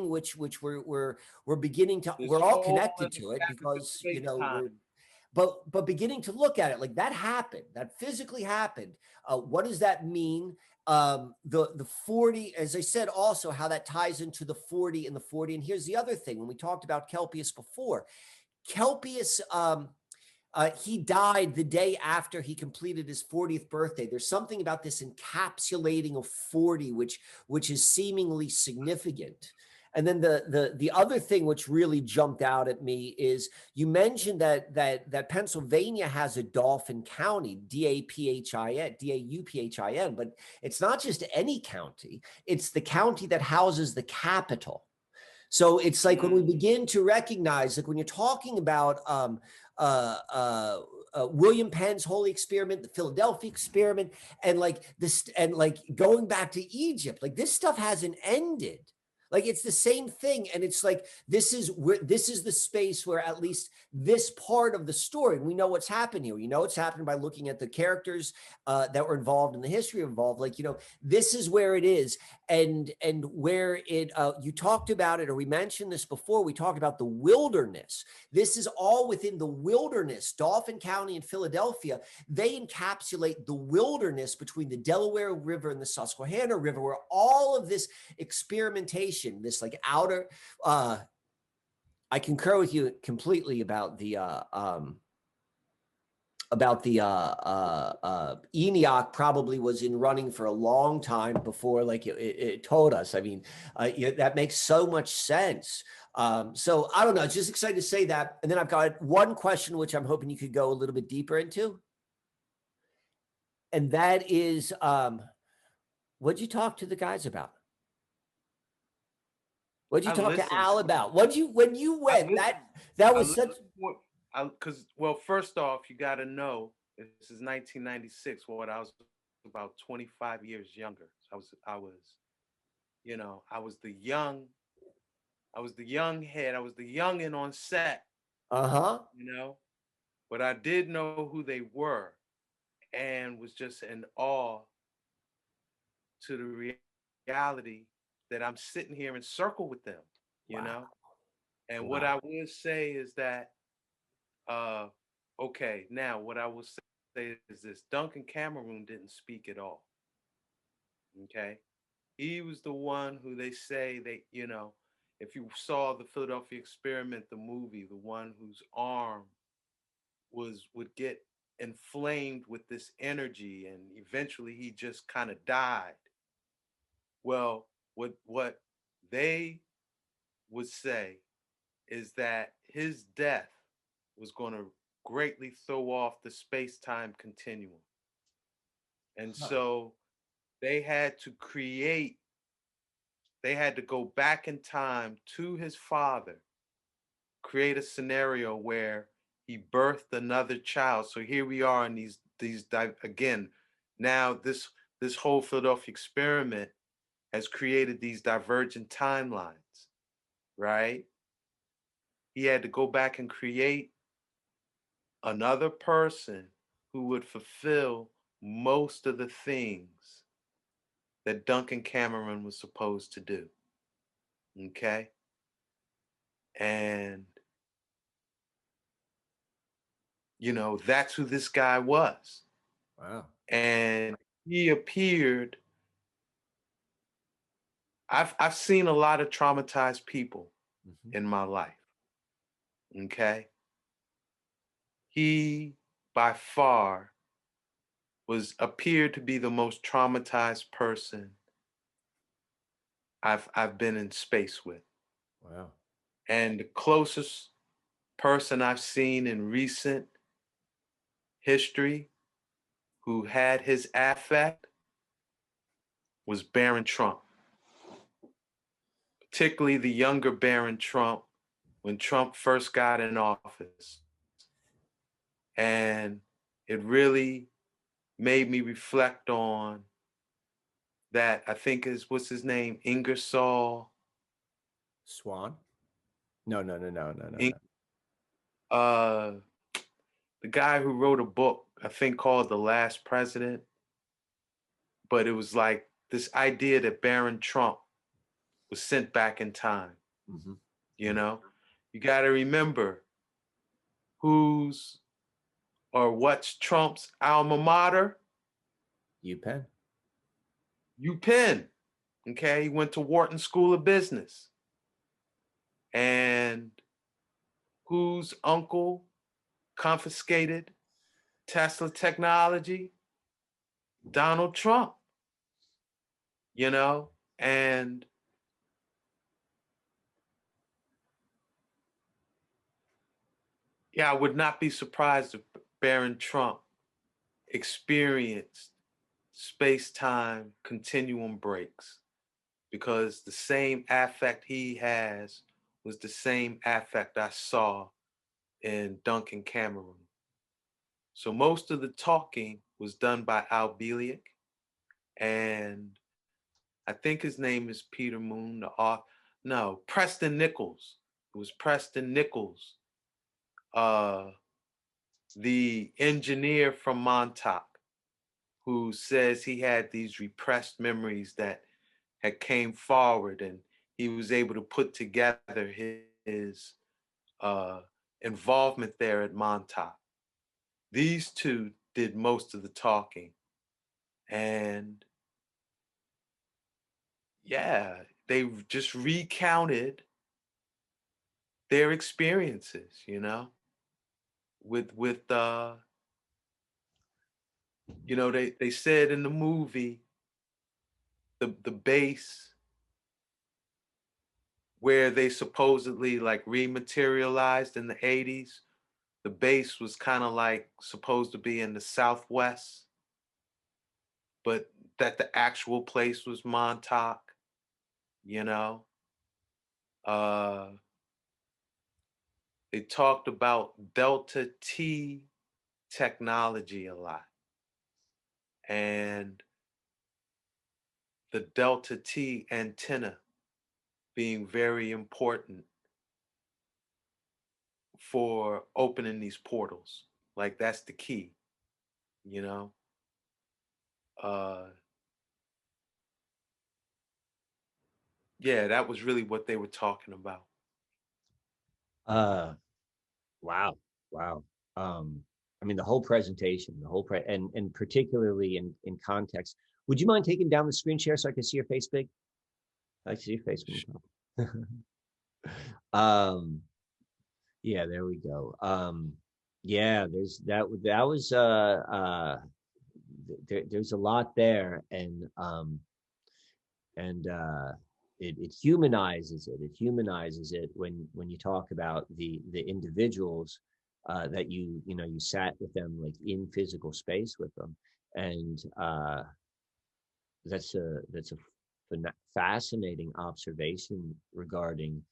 which we're beginning to, we're all connected to it because, you know, but beginning to look at it like that happened, that physically happened. What does that mean? The 40, as I said, also how that ties into the 40 and the 40. And here's the other thing: when we talked about Kelpius before, Kelpius, he died the day after he completed his 40th birthday. There's something about this encapsulating of 40, which is seemingly significant. And then the other thing which really jumped out at me is you mentioned that Pennsylvania has a Dauphin County, Dauphin, but it's not just any county; it's the county that houses the capital. So it's like when we begin to recognize, like when you're talking about William Penn's Holy Experiment, the Philadelphia Experiment, and like this, and like going back to Egypt, like this stuff hasn't ended. Like it's the same thing, and it's like this is the space where at least this part of the story, we know what's happened here. You know what's happened by looking at the characters that were involved in the history involved. Like, you know, this is where it is, and where it. You talked about it, or we mentioned this before. We talked about the wilderness. This is all within the wilderness. Dauphin County and Philadelphia, they encapsulate the wilderness between the Delaware River and the Susquehanna River, where all of this experimentation, this like outer, I concur with you completely about the Eniac probably was in running for a long time before like it told us. I mean, that makes so much sense. So I don't know, just excited to say that. And then I've got one question which I'm hoping you could go a little bit deeper into, and that is, what'd you talk to the guys about? What'd you talk to Al about? When you went? That was such. Because, well, first off, you got to know this is 1996. What I was about 25 years younger. I was, you know, I was the young head. I was the youngin' on set. You know, but I did know who they were, and was just in awe to the reality that I'm sitting here in circle with them. You know, and what I would say is that, okay, now what I will say is this: Duncan Cameron didn't speak at all. Okay, he was the one who they say they, you know, if you saw the Philadelphia Experiment, the movie, the one whose arm would get inflamed with this energy, and eventually he just kind of died. Well, what they would say is that his death was going to greatly throw off the space-time continuum. And so they had to go back in time to his father, create a scenario where he birthed another child. So here we are in again, now this whole Philadelphia experiment has created these divergent timelines, right? He had to go back and create another person who would fulfill most of the things that Duncan Cameron was supposed to do. Okay. And, that's who this guy was. Wow. And he appeared. I've seen a lot of traumatized people Mhm. in my life. Okay. He by far appeared to be the most traumatized person I've been in space with. Wow. And the closest person I've seen in recent history who had his affect was Barron Trump, particularly the younger Barron Trump when Trump first got in office. And it really made me reflect on that. I think what's his name? Ingersoll. Swan? No, no, no, no, no, no, In- no. uh, the guy who wrote a book, I think called The Last President, but it was like this idea that Barron Trump was sent back in time. Mm-hmm. You know, you got to remember who's or what's Trump's alma mater? UPenn. UPenn. Okay, he went to Wharton School of Business. And whose uncle confiscated Tesla technology? Donald Trump, and yeah, I would not be surprised if Barron Trump experienced space-time continuum breaks because the same affect he has was the same affect I saw in Duncan Cameron. So most of the talking was done by Albelic, and I think his name is Peter Moon, no, Preston Nichols. It was Preston Nichols, uh, the engineer from Montauk, who says he had these repressed memories that had came forward, and he was able to put together his involvement there at Montauk. These two did most of the talking, and yeah, they just recounted their experiences, with they said in the movie the base where they supposedly like rematerialized in the 80s, the base was kind of like supposed to be in the Southwest, but that the actual place was Montauk, you know. Uh, they talked about Delta T technology a lot. And the Delta T antenna being very important for opening these portals. Like that's the key, you know. Uh, yeah, that was really what they were talking about. Uh, wow, wow. I mean, the whole presentation, and particularly in context. Would you mind taking down the screen share so I can see your face big? I see your face. um, yeah, there we go. Yeah, that was there's a lot there, and it humanizes it. It humanizes it when you talk about the individuals that you sat with them like in physical space with them, and that's a fascinating observation regarding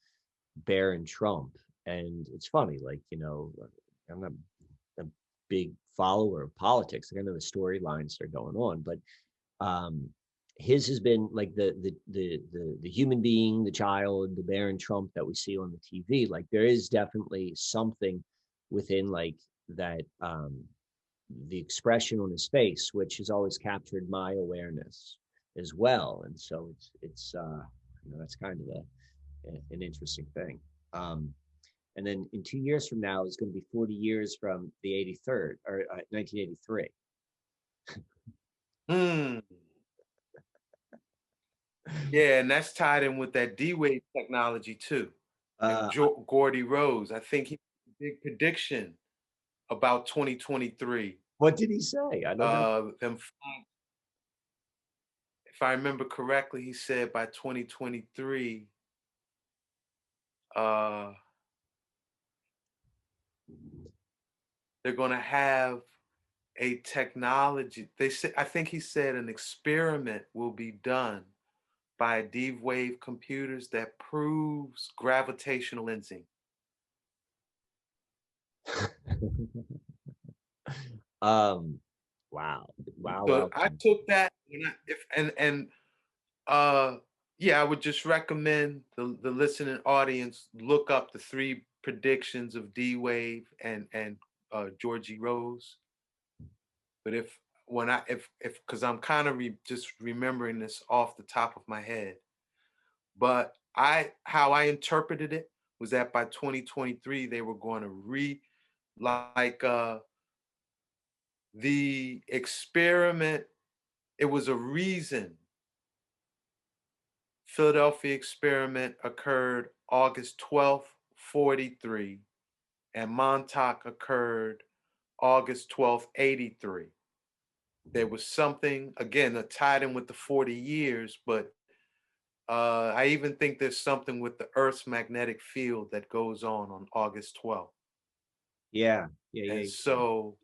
Barron Trump. And it's funny, like I'm not a big follower of politics. Like I know the storylines that are going on, but um his has been like the human being, the child, the Barron Trump that we see on the TV. Like there is definitely something within like that the expression on his face, which has always captured my awareness as well. And so it's that's kind of an interesting thing. And then in 2 years from now, it's going to be 40 years from the 83rd or 1983. Yeah, and that's tied in with that D-Wave technology too. And Gordy Rose, I think he made a big prediction about 2023. What did he say? I don't know. If I remember correctly, he said by 2023, they're going to have a technology. They said, I think he said an experiment will be done by D-Wave computers that proves gravitational lensing. Wow. So I took that, yeah, I would just recommend the listening audience look up the 3 predictions of D-Wave and Georgie Rose. But because I'm kind of just remembering this off the top of my head, but how I interpreted it was that by 2023 they were going to the experiment. It was a reason. Philadelphia experiment occurred August 12th, 43, and Montauk occurred August 12th, 83. There was something, again, that tied in with the 40 years, but I even think there's something with the Earth's magnetic field that goes on August 12th. Yeah. So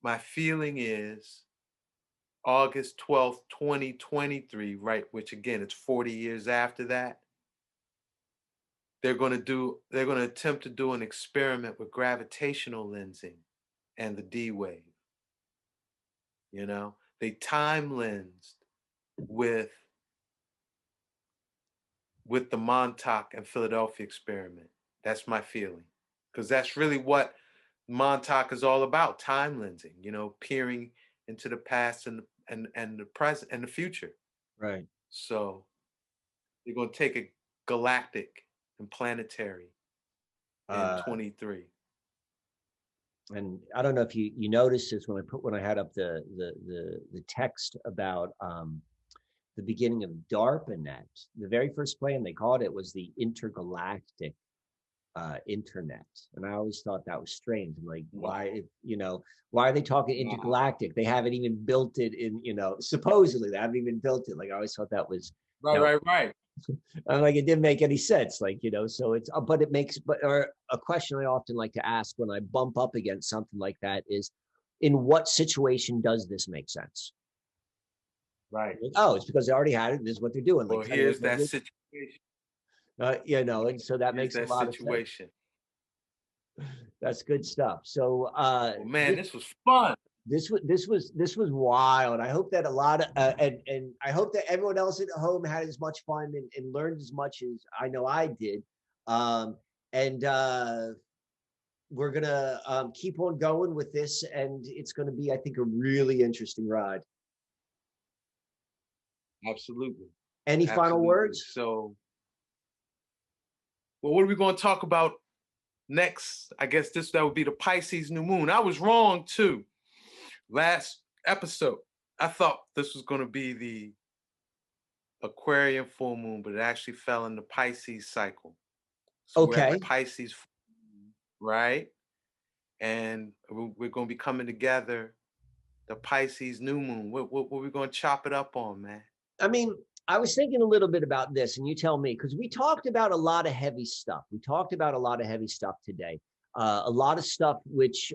my feeling is August 12th, 2023, right, which again, it's 40 years after that. They're going to attempt to do an experiment with gravitational lensing and the D-Wave. You know, they time lensed with the Montauk and Philadelphia experiment. That's my feeling, because that's really what Montauk is all about: time lensing. You know, peering into the past and the present and the future. Right. So they're going to take a galactic and planetary in 23. And I don't know if you noticed this when I had up the text about the beginning of DARPANet. The very first plan they called it was the Intergalactic Internet, and I always thought that was strange. I'm like, why are they talking intergalactic? They haven't even built it in, supposedly they haven't even built it. Like, I always thought that was right. I'm like, it didn't make any sense. Like, so it's, but it makes, or a question I often like to ask when I bump up against something like that is, in what situation does this make sense? Right. Like, oh, it's because they already had it. This is what they're doing. Well, like, here's that situation. And so that makes a lot of sense. That's good stuff. So, man, this was fun. This was wild. I hope that a lot of and I hope that everyone else at home had as much fun and learned as much as I know I did. We're gonna keep on going with this, and it's gonna be, I think, a really interesting ride. Absolutely. Any final words? So, well, what are we going to talk about next? I guess that would be the Pisces new moon. I was wrong too. Last episode, I thought this was going to be the Aquarian full moon, but it actually fell in the Pisces cycle. So okay. We're at the Pisces, right? And we're going to be coming together, the Pisces new moon. What are we going to chop it up on, man? I mean, I was thinking a little bit about this, and you tell me, because we talked about a lot of heavy stuff. We talked about a lot of heavy stuff today. A lot of stuff which,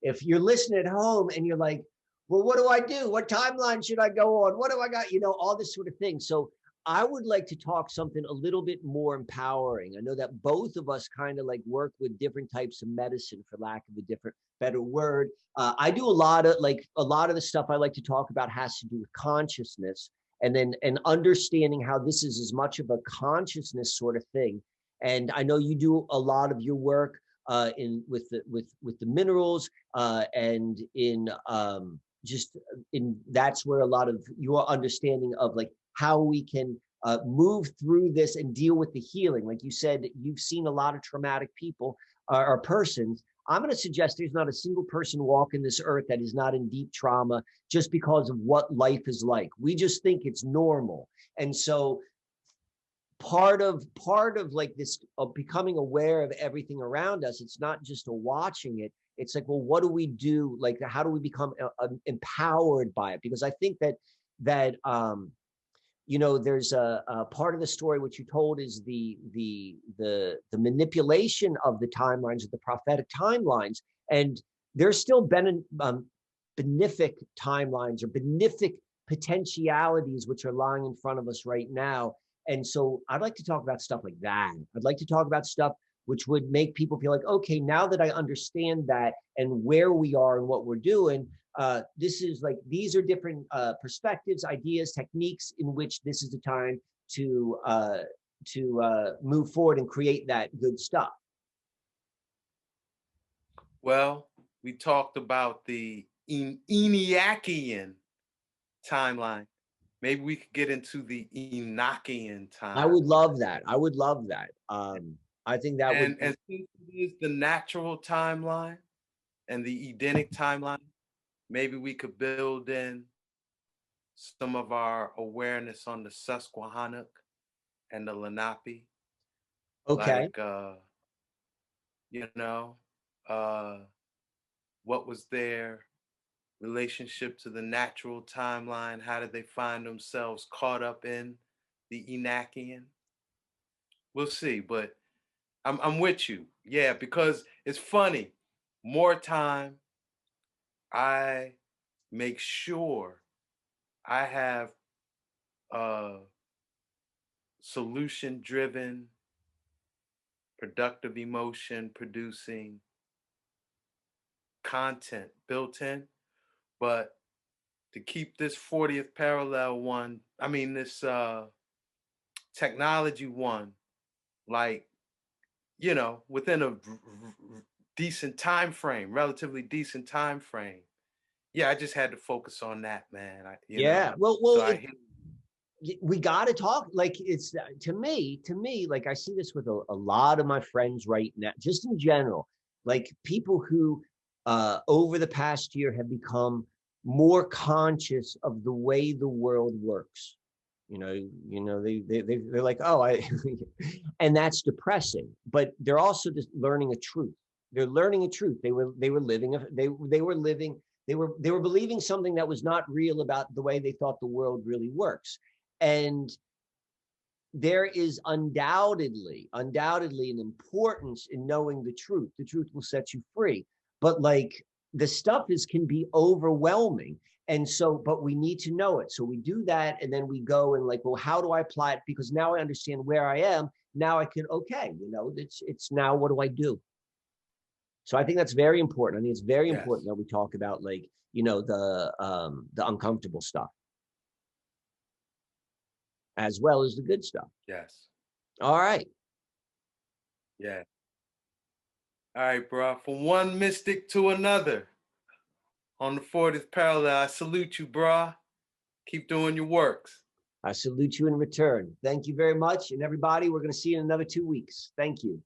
if you're listening at home and you're like, well, what do I do? What timeline should I go on? What do I got? All this sort of thing. So I would like to talk something a little bit more empowering. I know that both of us kind of like work with different types of medicine, for lack of a better word. I do a lot of the stuff I like to talk about has to do with consciousness, and understanding how this is as much of a consciousness sort of thing. And I know you do a lot of your work with the minerals, and that's where a lot of your understanding of like how we can move through this and deal with the healing. Like you said, you've seen a lot of traumatic people or persons. I'm going to suggest there's not a single person walking this earth that is not in deep trauma just because of what life is like. We just think it's normal. And so part of like this becoming aware of everything around us, it's not just a watching it. It's like, well, what do we do? Like, how do we become empowered by it? Because I think that you know, there's a part of the story which you told is the manipulation of the timelines, of the prophetic timelines, and there's still benefic timelines or benefic potentialities which are lying in front of us right now. And so I'd like to talk about stuff like that. I'd like to talk about stuff which would make people feel like, okay, now that I understand that and where we are and what we're doing, this is like, these are different perspectives, ideas, techniques in which this is the time to move forward and create that good stuff. Well, we talked about the Eniacian timeline. Maybe we could get into the Enochian timeline. I would love that. I would love that. I think that would. And since it is the natural timeline and the Edenic timeline, maybe we could build in some of our awareness on the Susquehanna and the Lenape. Okay. Like, you know, what was their relationship to the natural timeline? How did they find themselves caught up in the Enochian? We'll see, but I'm with you. Yeah, because it's funny. More time, I make sure I have solution-driven, productive emotion producing content built in. But to keep this 40th parallel one, I mean this technology one, like, you know, within a decent time frame, relatively decent time frame. Yeah, I just had to focus on that, man. Yeah. Well, so we got to talk. Like, it's to me, like, I see this with a lot of my friends right now, just in general, like people who over the past year have become more conscious of the way the world works. They're like, oh, and that's depressing. But they're also just learning a truth. They're learning a truth. They were believing something that was not real about the way they thought the world really works. And there is undoubtedly an importance in knowing the truth. The truth will set you free. But like, the stuff can be overwhelming. And so, but we need to know it. So we do that. And then we go and like, well, how do I apply it? Because now I understand where I am. Now I can, okay, it's now, what do I do? So I think that's very important. I think it's very important that we talk about, like, the uncomfortable stuff as well as the good stuff. Yes. All right. Yeah. All right, bro. From one mystic to another on the 40th parallel, I salute you, bro. Keep doing your works. I salute you in return. Thank you very much. And everybody, we're going to see you in another 2 weeks. Thank you.